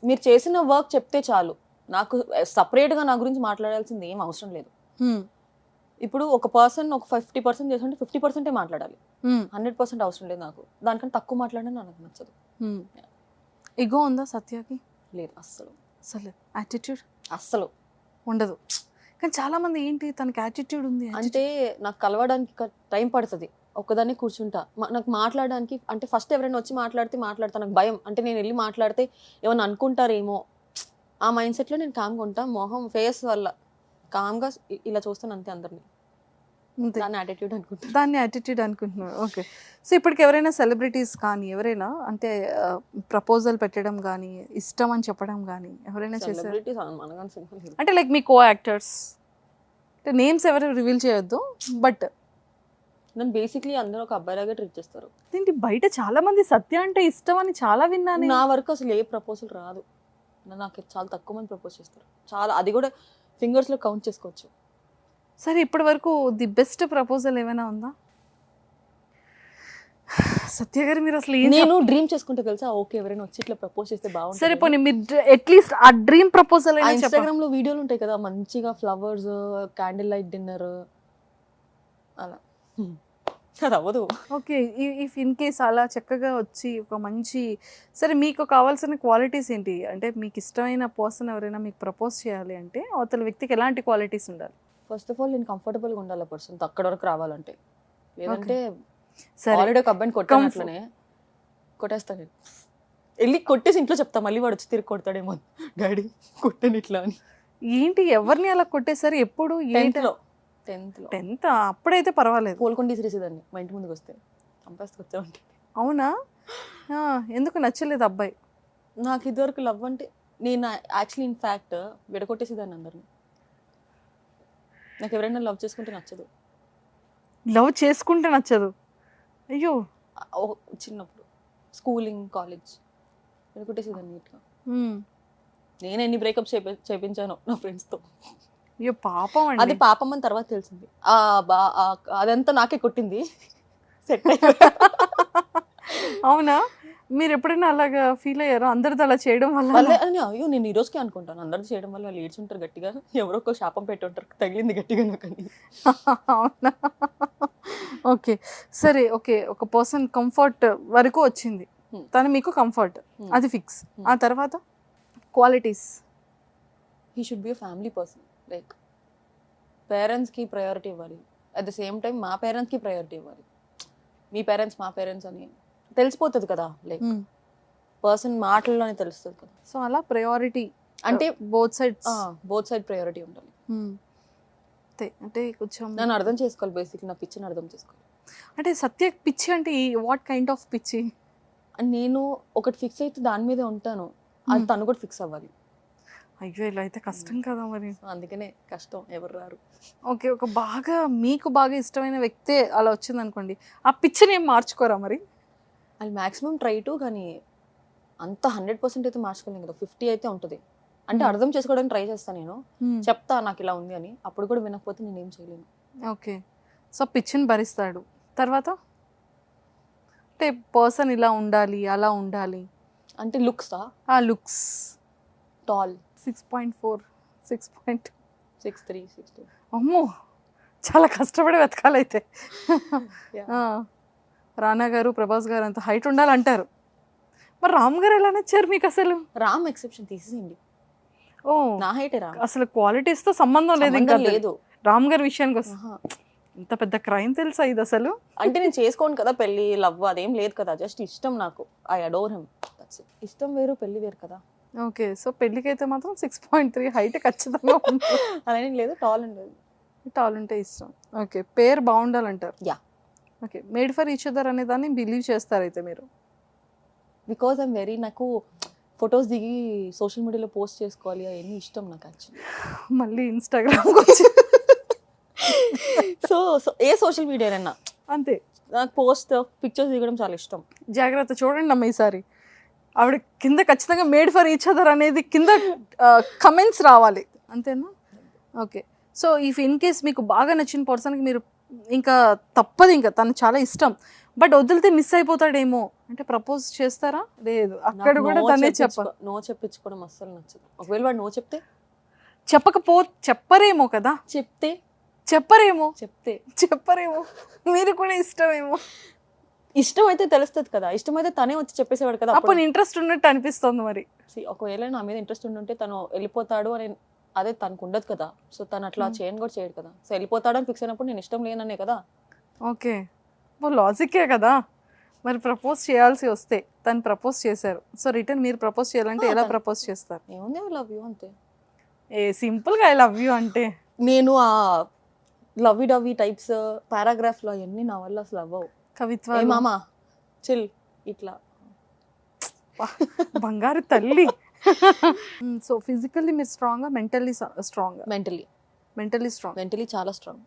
మీరు చేసిన వర్క్ చెప్తే చాలు, నాకు సపరేట్గా నా గురించి మాట్లాడాల్సింది ఏం అవసరం లేదు. ఇప్పుడు ఒక పర్సన్ ఒక 50% చేస్తుంటే 50% మాట్లాడాలి, 100% అవసరం లేదు నాకు. దానికంటే తక్కువ మాట్లాడడం నాకు నచ్చదు. ఇగో ఉందా సత్యకి? లేదు అస్సలు. అసలు యాటిట్యూడ్ అస్సలు ఉండదు. కానీ చాలా మంది ఏంటి తనకి యాటిట్యూడ్ ఉంది అంటే నాకు కలవడానికి టైం పడుతుంది. ఒక్కదాన్ని కూర్చుంటా, నాకు మాట్లాడడానికి. అంటే ఫస్ట్ ఎవరైనా వచ్చి మాట్లాడతా, నాకు భయం. అంటే నేను వెళ్ళి మాట్లాడితే ఏమైనా అనుకుంటారేమో, ఆ మైండ్ సెట్లో నేను కామ్గా ఉంటా. మొహం ఫేస్ వల్ల కామ్గా ఇలా చూస్తాను అంతే అందరినీ. దాన్ని యాటిట్యూడ్ అనుకుంటున్నారు. ఓకే. సో ఇప్పటికి ఎవరైనా సెలబ్రిటీస్ కానీ ఎవరైనా అంటే ప్రపోజల్ పెట్టడం కానీ ఇష్టం అని చెప్పడం కానీ ఎవరైనా చేశారు? అంటే లైక్ మీ కో యాక్టర్స్, అంటే నేమ్స్ ఎవరు రివీల్ చేయొద్దు, బట్ నన్ను బేసిక్లీ అందరూ ఒక అబ్బాయిలాగా ట్రీట్ చేస్తారు. ఏంటి బయట చాలా మంది సత్య అంటే ఇష్టం అని చాలా విన్నాను. నా వరకు అసలు ఏ ప్రపోజల్ రాదు. నాకు చాలా తక్కువ మంది ప్రపోజ్ చేస్తారు, చాలా. అది కూడా ఫింగర్స్లో కౌంట్ చేసుకోవచ్చు. సరే ఇప్పటి వరకు ది బెస్ట్ ప్రపోజల్ ఏమైనా ఉందా సత్య గారు? మీరు అసలు నేను డ్రీమ్ చేసుకుంటే తెలుసా, ఓకే ఎవరైనా వచ్చి ఇట్లా ప్రపోజ్ చేస్తే బాగుంటుంది. సరే పోనీ మీరు అట్లీస్ట్ ఆ డ్రీమ్ ప్రపోజల్ ఇన్స్టాగ్రామ్ లో వీడియోలు ఉంటాయి కదా, మంచిగా ఫ్లవర్స్, క్యాండిల్ లైట్ డిన్నర్ అలా. అది అవ్వదు. ఓకే. ఇఫ్ ఇన్ కేస్ అలా చక్కగా వచ్చి ఒక మంచి, సరే మీకు కావాల్సిన క్వాలిటీస్ ఏంటి? అంటే మీకు ఇష్టమైన పర్సన్ ఎవరైనా మీకు ప్రపోజ్ చేయాలి అంటే అవతల వ్యక్తికి ఎలాంటి క్వాలిటీస్ ఉండాలి? ఫస్ట్ ఆఫ్ ఆల్ నేను కంఫర్టబుల్గా ఉండాలి ఆ పర్సన్ అక్కడ వరకు రావాలంటే. లేదంటే ఆల్రెడీ ఒక అబ్బాయిని కొట్టానట్లనే కొట్టేస్తాను నేను. వెళ్ళి కొట్టేసి ఇంట్లో చెప్తా, మళ్ళీ వాడు వచ్చి తిరిగి కొడతాడేమో, డాడీ కొట్టాను ఇట్లా అని. ఏంటి ఎవరిని అలా కొట్టేసారు? ఎప్పుడు? 10th అప్పుడైతే పర్వాలేదు, పోల్కొని తీసేసేదాన్ని మా ఇంటి ముందుకు వస్తే చంపేసుకొచ్చామంటే. అవునా? ఎందుకు నచ్చలేదు అబ్బాయి? నాకు ఇదివరకు లవ్ అంటే నేను యాక్చువల్లీ ఇన్ఫ్యాక్ట్ విడగొట్టేసేదాన్ని అందరిని. నాకు ఎవరైనా లవ్ చేసుకుంటే నచ్చదు. లవ్ చేసుకుంటే నచ్చదు? అయ్యో. చిన్నప్పుడు స్కూలింగ్, కాలేజ్ విడగొట్టేసేదాన్ని నీట్గా. నేను ఎన్ని బ్రేకప్స్ చేపించాను నా ఫ్రెండ్స్తో. అయ్యో పాపం. అది పాపం అని తర్వాత తెలిసింది. అదంతా నాకే కొట్టింది. సెట్ అవునా? మీరు ఎప్పుడైనా అలాగా ఫీల్ అయ్యారో అందరితో అలా చేయడం వల్ల? వాళ్ళే అని అయ్యో నేను ఈ రోజుకే అనుకుంటాను అందరూ చేయడం వల్ల వాళ్ళు ఏడ్చుంటారు గట్టిగా, ఎవరో ఒక శాపం పెట్టి ఉంటారు తగిలింది గట్టిగా నాకని. అవునా? ఓకే. సరే. ఓకే. ఒక పర్సన్ కంఫర్ట్ వరకు వచ్చింది. తను మీకు కంఫర్ట్. అది ఫిక్స్. ఆ తర్వాత qualities. He should be a family person. Like పేరెంట్స్కి ప్రయారిటీ ఇవ్వాలి, అట్ ద సేమ్ టైం మా పేరెంట్స్కి ప్రయారిటీ ఇవ్వాలి. మీ పేరెంట్స్ మా పేరెంట్స్ అని తెలిసిపోతుంది కదా, లైక్ పర్సన్ మాటల్లోనే తెలుస్తుంది కదా. సో అలా ప్రయారిటీ అంటే both sides. Both side priority ఉండాలి. అంటే కొంచెం నన్ను అర్థం చేసుకోవాలి, బేసిక్లీ నా పిచ్చిని అర్థం చేసుకోవాలి. అంటే సత్య పిచ్చి అంటే వాట్ కైండ్ ఆఫ్ పిచ్చి? అండ్ నేను ఒకటి ఫిక్స్ అయితే దాని మీదే ఉంటాను, అది తను కూడా ఫిక్స్ అవ్వాలి. అయ్యో ఇలా అయితే కష్టం కదా మరి. అందుకనే కష్టం, ఎవరు రారు. ఓకే. ఒక బాగా మీకు బాగా ఇష్టమైన వ్యక్తే అలా వచ్చింది అనుకోండి, ఆ పిచ్చిని ఏం మార్చుకోరా మరి? అది మ్యాక్సిమం ట్రై టు, కానీ అంత 100% అయితే మార్చుకోలేను కదా, 50 అయితే ఉంటుంది. అంటే అర్థం చేసుకోవడానికి ట్రై చేస్తాను నేను, చెప్తా నాకు ఇలా ఉంది అని, అప్పుడు కూడా వినకపోతే నేను ఏం చేయలేను. ఓకే. సో పిచ్చిని భరిస్తాడు. తర్వాత అంటే పర్సన్ ఇలా ఉండాలి అలా ఉండాలి అంటే లుక్సా? ఆ లుక్స్. టాల్ 6.4 6.2 6'3" 6'2". అమ్మో చాలా కష్టపడి వెతకాలైతే. Yeah. రానా గారు ప్రభాస్ గారు అంత హైట్ ఉండాలంటారు. మరి రామ్ గారు ఎలా నచ్చారు మీకు అసలు? రామ్ ఎక్సెప్షన్ తీసేయండి, ఓ నా హైటే రామ్. అసలు క్వాలిటీస్ తో సంబంధం లేదు ఇంకా సంబంధం లేదు. రామ్ గారి విషయానికి వస్తే ఆహా. ఇంత పెద్ద క్రైమ్ తెలుసా ఇది అసలు? అంటే నేను చేసుకోను కదా పెళ్లి, లవ్ అదేం లేదు కదా, జస్ట్ ఇష్టం నాకు. I adore him, that's it. ఇష్టం వేరు పెళ్లి వేరు కదా. ఓకే. సో పెళ్ళికైతే మాత్రం 6.3 హైట్ ఖచ్చితంగా ఉంటుంది. అలానే లేదు, టాల్ అండ్ లేదు. టాల్ ఉంటే ఇష్టం. ఓకే. పేరు బాగుండాలంటారు. Yeah. Okay. Made for each other అనే దాన్ని బిలీవ్ చేస్తారైతే మీరు? బికాజ్ ఐమ్ వెరీ, నాకు ఫొటోస్ దిగి సోషల్ మీడియాలో పోస్ట్ చేసుకోవాలి అవన్నీ ఇష్టం నాకు యాక్చువల్లీ. మళ్ళీ ఇన్స్టాగ్రామ్ వచ్చి సో ఏ సోషల్ మీడియానైనా అంతే. నాకు పోస్ట్ పిక్చర్స్ దిగడం చాలా ఇష్టం. జాగ్రత్త చూడండి అమ్మ ఈసారి. ఆవిడ కింద ఖచ్చితంగా మేడ్ ఫర్ ఈచ్ అదర్ అనేది కింద కమెంట్స్ రావాలి, అంతేనా? Okay. So if in case మీకు బాగా నచ్చిన పర్సన్కి మీరు ఇంకా తప్పదు, ఇంకా తను చాలా ఇష్టం, బట్ వదిలితే మిస్ అయిపోతాడేమో అంటే ప్రపోజ్ చేస్తారా? లేదు, అక్కడ కూడా తనే చెప్పాలి. నో చెప్పించుకోవడం అస్సలు నచ్చదు. ఒకవేళ వాడు నో చెప్తే, చెప్పరేమో కదా, చెప్తే చెప్పరేమో మీరు కూడా ఇష్టమేమో. ఇష్టం అయితే తెలుస్తుంది కదా, ఇష్టమైతే తనే వచ్చి చెప్పేసేవాడు కదా. అప్పుడు ఇంట్రెస్ట్ ఉన్నట్టు అనిపిస్తుంది మరి. ఒకవేళ నా మీద ఇంట్రెస్ట్ ఉంటే తను వెళ్ళిపోతాడు అని అదే తనకు ఉండదు కదా, సో తను అట్లా చేయను కూడా చేయడు కదా. సో వెళ్ళిపోతాడు అని ఫిక్స్ అయినప్పుడు నేను ఇష్టం లేననే కదా. ఓకే. లాజికే కదా. మరి ప్రపోజ్ చేయాల్సి వస్తే తను ప్రపోజ్ చేశారు, సో రిటర్న్ మీరు ప్రపోజ్ చేయాలంటే ఎలా ప్రపోజ్ చేస్తారు? ఏముంది, ఐ లవ్ యూ అంతే. సింపుల్గా ఐ లవ్ యూ అంటే నేను ఆ లవ్ డవ్వి టైప్స్ పారాగ్రాఫ్లో అవన్నీ నా వల్ల అసలు అవ్వవు. కవిత్వ మామా చిల్ ఇట్లా బంగారు తల్లి. సో ఫిజికల్లీ మీరు స్ట్రాంగా, మెంటల్లీ స్ట్రాంగ్? మెంటలీ చాలా స్ట్రాంగ్.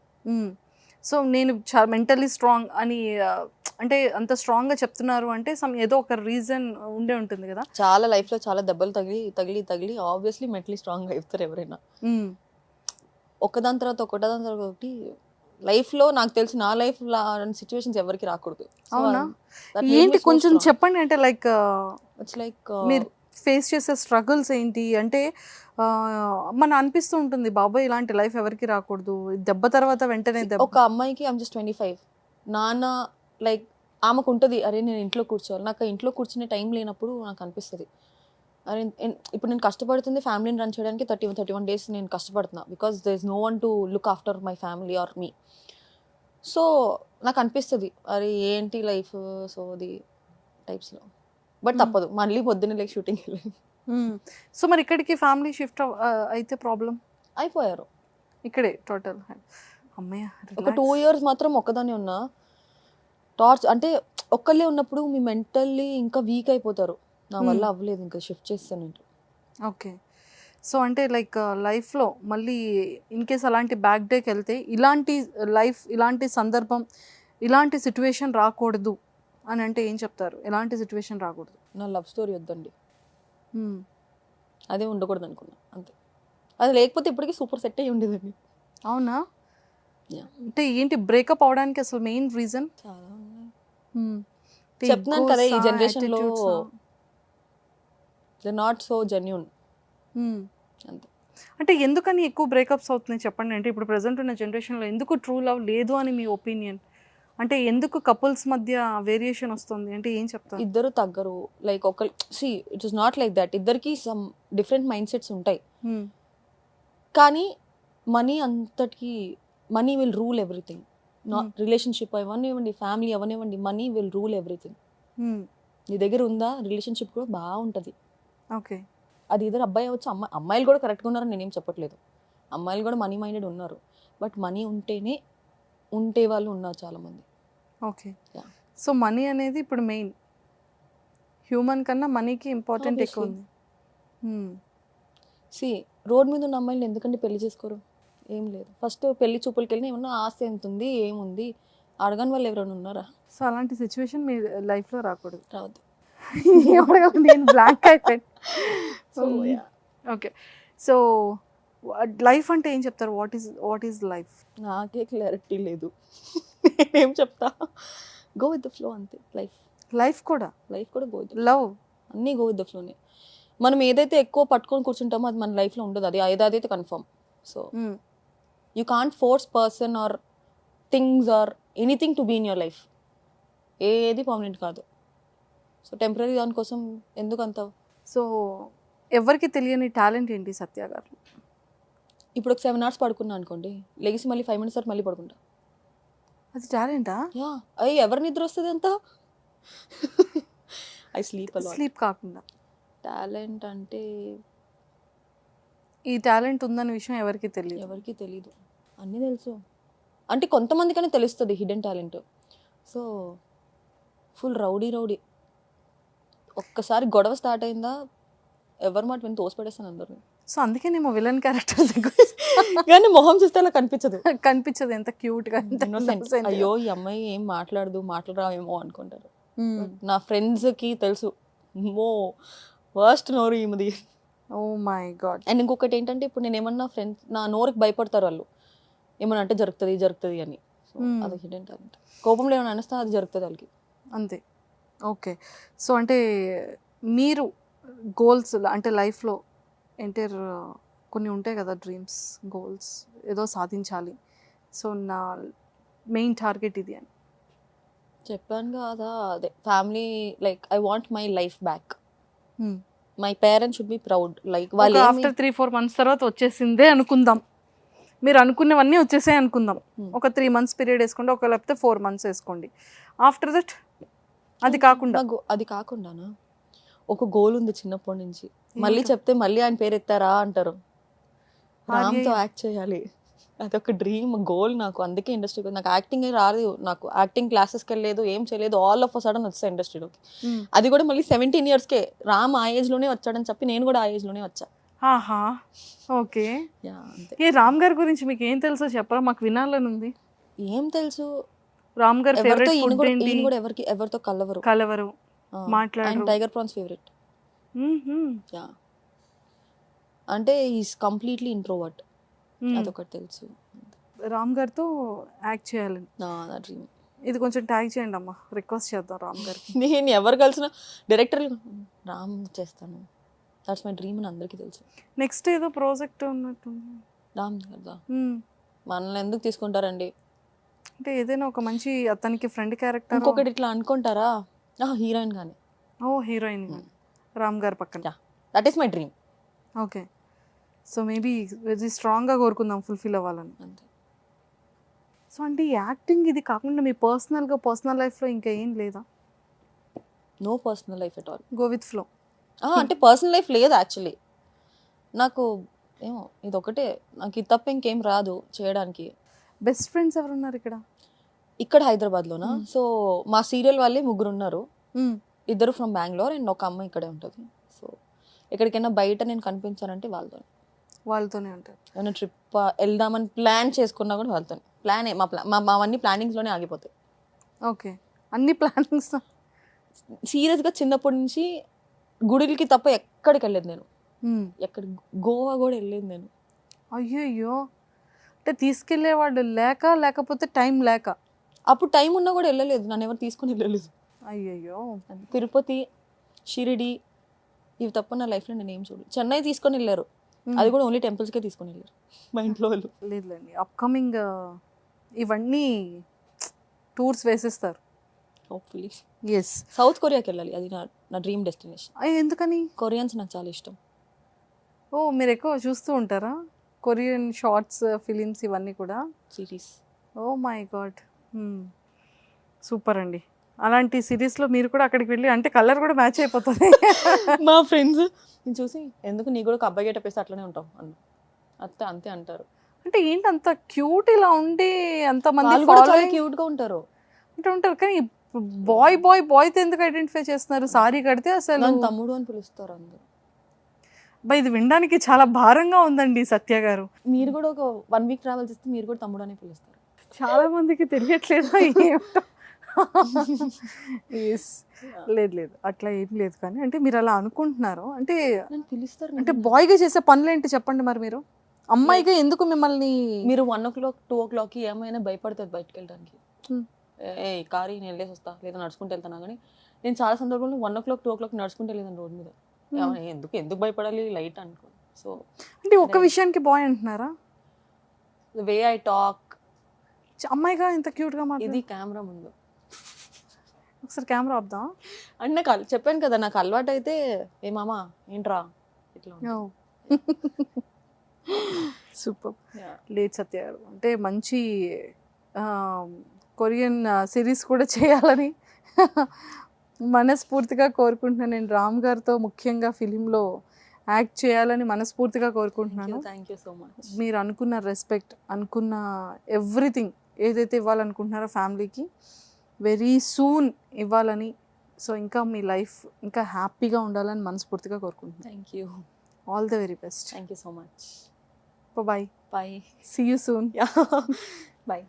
సో నేను మెంటల్లీ స్ట్రాంగ్ అని అంటే అంత స్ట్రాంగ్గా చెప్తున్నారు అంటే ఏదో ఒక రీజన్ ఉండే ఉంటుంది కదా. చాలా లైఫ్లో చాలా దెబ్బలు తగిలి ఆబ్వియస్లీ మెంటలీ స్ట్రాంగ్గా అవుతారు ఎవరైనా. ఒకదాని తర్వాత ఒకటి లైఫ్లో నాకు తెలిసి నా లైఫ్ సిచ్యువేషన్స్ ఎవరికి రాకూడదు. అవునా? ఏంటి కొంచెం చెప్పండి. అంటే లైక్ ఇట్స్ లైక్ మీరు ఫేస్ చేసే స్ట్రగుల్స్ ఏంటి అంటే మన అనిపిస్తూ ఉంటుంది బాబాయ్ ఇలాంటి లైఫ్ ఎవరికి రాకూడదు, దెబ్బ తర్వాత వెంటనే దెబ్బ. ఒక అమ్మాయికి ఐమ్ జస్ట్ 25, నాన్న లైక్ ఆమెకు ఉంటుంది అరే నేను ఇంట్లో కూర్చోవాలి, నాకు ఇంట్లో కూర్చునే టైం లేనప్పుడు నాకు అనిపిస్తుంది అరే ఇప్పుడు నేను కష్టపడుతుంది ఫ్యామిలీని రన్ చేయడానికి 31 days నేను కష్టపడుతున్నా, because there is no one to look after my family or me. So నాకు అనిపిస్తుంది అరే ఏంటి లైఫ్, సో ది టైప్స్లో. బట్ తప్పదు, మళ్ళీ పొద్దున్న లైక్ షూటింగ్కి వెళ్ళాను. సో మరి ఇక్కడికి ఫ్యామిలీ షిఫ్ట్ అయితే ప్రాబ్లం అయిపోయారు ఇక్కడే టోటల్. అమ్మయ్య, ఒక 2 years మాత్రం ఒక్కదాన్ని ఉన్నా. అంటే ఒక్కళ్ళే ఉన్నప్పుడు మీ మెంటల్లీ ఇంకా వీక్ అయిపోతారు. నా వల్ల అవ్వలేదు, ఇంకా షిఫ్ట్ చేస్తాను. ఓకే. సో అంటే లైక్ లైఫ్లో మళ్ళీ ఇన్ కేస్ అలాంటి బ్యాక్ డేకి వెళ్తే ఇలాంటి లైఫ్, ఇలాంటి సందర్భం, ఇలాంటి సిచ్యువేషన్ రాకూడదు అని అంటే ఏం చెప్తారు? ఎలాంటి సిచ్యువేషన్ రాకూడదు? నా లవ్ స్టోరీ వద్దండి, అదే ఉండకూడదు అనుకున్నా అంతే. అది లేకపోతే ఇప్పటికీ సూపర్ సెట్ అయ్యి ఉండేదండి. అవునా? అంటే ఏంటి బ్రేకప్ అవడానికి అసలు మెయిన్ రీజన్? చాలా ఉన్నాయి. చెప్తున్నాను కదా, ఈ జనరేషన్ లో దే నాట్ సో జెన్యూన్ అంతే. అంటే ఎందుకని ఎక్కువ బ్రేకప్స్ అవుతున్నాయి చెప్పండి. అంటే ఇప్పుడు ప్రెసెంట్ ఉన్న జనరేషన్లో ఎందుకు ట్రూ లవ్ లేదు అని మీ ఒపీనియన్? అంటే ఎందుకు కపుల్స్ మధ్య వేరియేషన్ వస్తుంది అంటే ఏం చెప్తారు? ఇద్దరు తగ్గరు. లైక్ ఒక it is not like that. ఇద్దరికి సమ్ డిఫరెంట్ మైండ్ సెట్స్ ఉంటాయి. కానీ మనీ అంతటికి money will rule everything. Relationship అవనివ్వండి, ఫ్యామిలీ అవనివ్వండి, మనీ విల్ రూల్ ఎవ్రీథింగ్. నీ దగ్గర ఉందా, రిలేషన్షిప్ కూడా బాగుంటుంది. ఓకే, అది ఇద్దరు అబ్బాయి అవ్వచ్చు, అమ్మాయిలు కూడా కరెక్ట్గా ఉన్నారని నేనేం చెప్పట్లేదు. అమ్మాయిలు కూడా మనీ మైండెడ్ ఉన్నారు. బట్ మనీ ఉంటేనే ఉంటే వాళ్ళు ఉన్నారు చాలామంది. ఓకే, సో మనీ అనేది ఇప్పుడు మెయిన్. హ్యూమన్ కన్నా మనీకి ఇంపార్టెంట్ ఎక్కువ ఉంది. రోడ్ మీద ఉన్న అమ్మాయిలు ఎందుకంటే పెళ్లి చేసుకోరు? ఏం లేదు, ఫస్ట్ పెళ్లి చూపులకి వెళ్ళిన ఏమన్నా ఆస్తి ఎంత ఉంది, ఏముంది అడగని వాళ్ళు ఎవరైనా ఉన్నారా? సో అలాంటి సిచ్యువేషన్ మీ లైఫ్లో రాకూడదు. రావద్దు. నేను బ్లాంక్ అయిపోయాను. ఓకే, సో లైఫ్ అంటే ఏం చెప్తారు? What is life? నాకే క్లారిటీ లేదు. నేనేం చెప్తా, గో విత్ ద ఫ్లో అంతే. లైఫ్ కూడా గో విత్ లవ్ అన్నీ గో విత్ ద ఫ్లోనే. మనం ఏదైతే ఎక్కువ పట్టుకొని కూర్చుంటామో అది మన లైఫ్లో ఉండదు. అదైతే confirm. So you can't force person or things or anything to be in your life. ఏది పర్మనెంట్ కాదు. సో టెంపరీ దానికోసం ఎందుకు అంత? సో ఎవరికి తెలియని టాలెంట్ ఏంటి సత్య గారు? ఇప్పుడు ఒక 7 hours పడుకున్నా అనుకోండి, లెగిసి మళ్ళీ 5 minutes మళ్ళీ పడుకుంటా. అది టాలెంటా? అయ్యి ఎవరి నిద్ర వస్తుంది అంత? ఐ స్లీప్ కాకుండా టాలెంట్ అంటే ఈ టాలెంట్ ఉందన్న విషయం ఎవరికి తెలీదు. అన్నీ తెలుసు అంటే కొంతమందికనే తెలుస్తుంది hidden talent. So full rowdy ఒక్కసారి గొడవ స్టార్ట్ అయిందా ఎవరి మాట విని తోసిపడేస్తాను అందరు. సో అందుకే నేను విలన్ క్యారెక్టర్స్ కానీ మొహం చూస్తే అలా కనిపించదు. ఎంత క్యూట్ గా, అయ్యో ఈ అమ్మాయి ఏం మాట్లాడరావేమో అనుకుంటారు. నా ఫ్రెండ్స్ కి తెలుసు, వర్స్ట్ నోరు ఈమెది. Oh my god. అండ్ ఇంకొకటి ఏంటంటే, ఇప్పుడు నేను ఏమన్నా ఫ్రెండ్స్ నా నోరుకి భయపడతారు వాళ్ళు, ఏమన్నా అంటే జరుగుతుంది అని. అది హిడెన్ టాలెంట్. కోపంలో ఏమైనా అనిస్తా అది జరుగుతుంది వాళ్ళకి అంతే. ఓకే, సో అంటే మీరు గోల్స్ అంటే లైఫ్లో ఎంటర్ కొన్ని ఉంటాయి కదా, డ్రీమ్స్, గోల్స్, ఏదో సాధించాలి, సో నా మెయిన్ టార్గెట్ ఇది అని చెప్పాను కదా. అదే family, like I want my life back. My parents should be proud. Like వాళ్ళు ఆఫ్టర్ 3-4 months తర్వాత వచ్చేసిందే అనుకుందాం, మీరు అనుకున్నవన్నీ వచ్చేసాయి అనుకుందాం. ఒక 3 months పీరియడ్ వేసుకోండి, ఒక లేకపోతే 4 months వేసుకోండి. ఆఫ్టర్ దట్ అది కాకుండానా ఒక గోల్ ఉంది చిన్నప్పటి నుంచి. మళ్ళీ చెప్తే మళ్ళీ ఆయన పేరు ఎత్తారా అంటారు. రామ్తో యాక్ట్ చేయాలి, అదొక డ్రీమ్ గోల్ నాకు. అందుకే ఇండస్ట్రీకి నాకు యాక్టింగ్ రాదు. నాకు యాక్టింగ్ క్లాసెస్కి వెళ్ళలేదు, ఏం చేయలేదు. ఆల్ ఆఫ్ అ సడన్ వచ్చా ఇండస్ట్రీలోకి. అది కూడా మళ్ళీ 17 yearsకే. రామ్ ఆ ఏజ్లోనే వచ్చాడని చెప్పి నేను కూడా ఆ ఏజ్లోనే వచ్చా. ఓకే, ఏ రామ్ గారి గురించి మీకు ఏం తెలుసో చెప్పరా, మాకు వినాలని ఉంది. ఏం తెలుసు? రామ్ గారు ఎవరితో కలవరు మాట్లాడారు. Tiger prawns favourite. అంటే ఈస్ కంప్లీట్లీ ఇంట్రోవర్ట్. అదొకటి తెలుసు. రామ్ గారితో యాక్ట్ చేయాలని నా డ్రీమ్. ఇది కొంచెం ట్యాగ్ చేయండి అమ్మా, రిక్వెస్ట్ చేద్దాం రామ్ గారికి. నేను ఎవరు కలిసిన డైరెక్టర్ రామ్ చేస్తాను, దట్స్ మై డ్రీమ్ అని అందరికీ తెలుసు. నెక్స్ట్ ఏదో ప్రాజెక్ట్ ఉన్నట్టు రామ్ కదా, మనల్ని ఎందుకు తీసుకుంటారండి? అంటే ఏదైనా ఒక మంచి అతనికి ఫ్రెండ్ క్యారెక్టర్. ఇంకొకటి ఇట్లా అనుకుంటారా, హీరోయిన్ కానీ. హీరోయిన్ రామ్ గారి పక్కన. That is my dream. Okay, so maybe very స్ట్రాంగ్గా కోరుకుందాం ఫుల్ఫిల్ అవ్వాలని. అంతే. సో అంటే ఈ యాక్టింగ్ ఇది కాకుండా మీ పర్సనల్ లైఫ్లో ఇంకా ఏం లేదా? No personal life at all. Go with flow. అంటే పర్సనల్ లైఫ్ లేదు యాక్చువల్లీ నాకు. ఏమో ఇది ఒకటే, నాకు ఇది తప్ప ఇంకేం రాదు చేయడానికి. బెస్ట్ ఫ్రెండ్స్ ఎవరు ఉన్నారు ఇక్కడ హైదరాబాద్లోనా? సో మా సీరియల్ వాళ్ళే 3 ఉన్నారు. 2 ఫ్రమ్ బెంగళూరు అండ్ ఒక అమ్మాయి ఇక్కడే ఉంటుంది. సో ఎక్కడికైనా బయట నేను కనిపించానంటే వాళ్ళతోనే ఉంటారు. ఏమైనా ట్రిప్ వెళ్దామని ప్లాన్ చేసుకున్నా కూడా వాళ్ళతోనే. ప్లానే మావన్నీ ప్లానింగ్స్లోనే ఆగిపోతాయి. ఓకే, అన్ని ప్లానింగ్స్. సీరియస్గా చిన్నప్పటి నుంచి గుడికి తప్ప ఎక్కడికి వెళ్ళలేదు నేను. గోవా కూడా వెళ్ళలేదు నేను. అయ్యో, అంటే తీసుకెళ్లేవాడు లేకపోతే టైం లేక? అప్పుడు టైం ఉన్నా కూడా వెళ్ళలేదు, నన్ను ఎవరు తీసుకొని వెళ్ళలేదు. అయ్యయ్యో. తిరుపతి, షిరిడి ఇవి తప్ప నా లైఫ్లో నేను ఏం చూడలేదు. చెన్నై తీసుకొని వెళ్ళారు, అది కూడా ఓన్లీ టెంపుల్స్కే తీసుకొని వెళ్ళారు మా ఇంట్లో వాళ్ళు. లేదులేండి, అప్కమింగ్ ఇవన్నీ టూర్స్ వేసేస్తారు. హోప్ఫుల్లీ. ఎస్. సౌత్ కొరియాకి వెళ్ళాలి, అది నా డ్రీమ్ డెస్టినేషన్. ఎందుకని? కొరియన్స్ నాకు చాలా ఇష్టం. ఓ, మీరు ఎక్కువ చూస్తూ ఉంటారా కొరియన్ షార్ట్స్, ఫిలిమ్స్ ఇవన్నీ కూడా? Series. Oh my god, super అండి. అలాంటి సిరీస్లో మీరు కూడా అక్కడికి వెళ్ళి, అంటే కలర్ కూడా మ్యాచ్ అయిపోతుంది. మా ఫ్రెండ్స్ నేను చూసి ఎందుకు నీ కూడా ఒక అబ్బాయి గెటప్ వేస్తే అట్లనే ఉంటాం అంతే అంటారు. అంటే ఏంటి అంత క్యూట్ ఇలా ఉండి అంతమంది వాళ్ళు కూడా చాలా క్యూట్ గా ఉంటారు అంటే ఉంటారు, కానీ బాయ్తో ఎందుకు ఐడెంటిఫై చేస్తున్నారు? సారీ కడితే అసలు నన్ను తమ్ముడు అని పిలుస్తారు అందరూ. ఇది వినడానికి చాలా భారంగా ఉందండి సత్య గారు. మీరు కూడా ఒక 1 వీక్ ట్రావెల్ చేస్తే మీరు కూడా తమ్ముడు అని పిలుస్తారు. చాలా మందికి తెలియట్లేదా? లేదు అట్లా ఏం లేదు, కానీ అంటే మీరు అలా అనుకుంటున్నారు అంటే నన్ను పిలుస్తారు. అంటే బాయ్గా చేసే పనులు ఏంటి చెప్పండి మరి? మీరు అమ్మాయిగా ఎందుకు మిమ్మల్ని? మీరు 1 o'clock 2 o'clock ఏమైనా భయపడుతుంది బయటకు వెళ్ళడానికి. ఏ కారు నేను వెళ్ళేసి వస్తా లేదా నడుచుకుంటూ వెళ్తాను, కానీ నేను చాలా సందర్భంలో 1 o'clock 2 o'clock నడుచుకుంటూ వెళ్ళేదాన్ని రోడ్ మీద. ఎందుకు భయపడాలి, లైట్ అనుకో. సో అంటే ఒక్క విషయానికి బాయ్ అంటున్నారా? Way I talk. అమ్మాయిగా ఇంత క్యూట్గా మాట. ఇది కెమెరా ముందు ఒకసారి కెమెరా ఆపుదాం అంటే నాకు చెప్పాను కదా, నాకు అలవాటు అయితే ఏ మామా ఏంట్రా ఇట్లా. సూపర్. లేదు సత్య గారు, అంటే మంచి కొరియన్ సిరీస్ కూడా చేయాలని మనస్ఫూర్తిగా కోరుకుంటున్నాను. నేను రామ్ గారితో ముఖ్యంగా ఫిలింలో యాక్ట్ చేయాలని మనస్ఫూర్తిగా కోరుకుంటున్నాను. Thank you so much. మీరు అనుకున్న రెస్పెక్ట్, అనుకున్న ఎవ్రీథింగ్ ఏదైతే ఇవ్వాలనుకుంటున్నారో ఫ్యామిలీకి వెరీ సూన్ ఇవ్వాలని, సో ఇంకా మీ లైఫ్ ఇంకా హ్యాపీగా ఉండాలని మనస్ఫూర్తిగా కోరుకుంటున్నాను. Thank you. All the very best. Thank you so much. Bye. Bye. See you soon. Bye.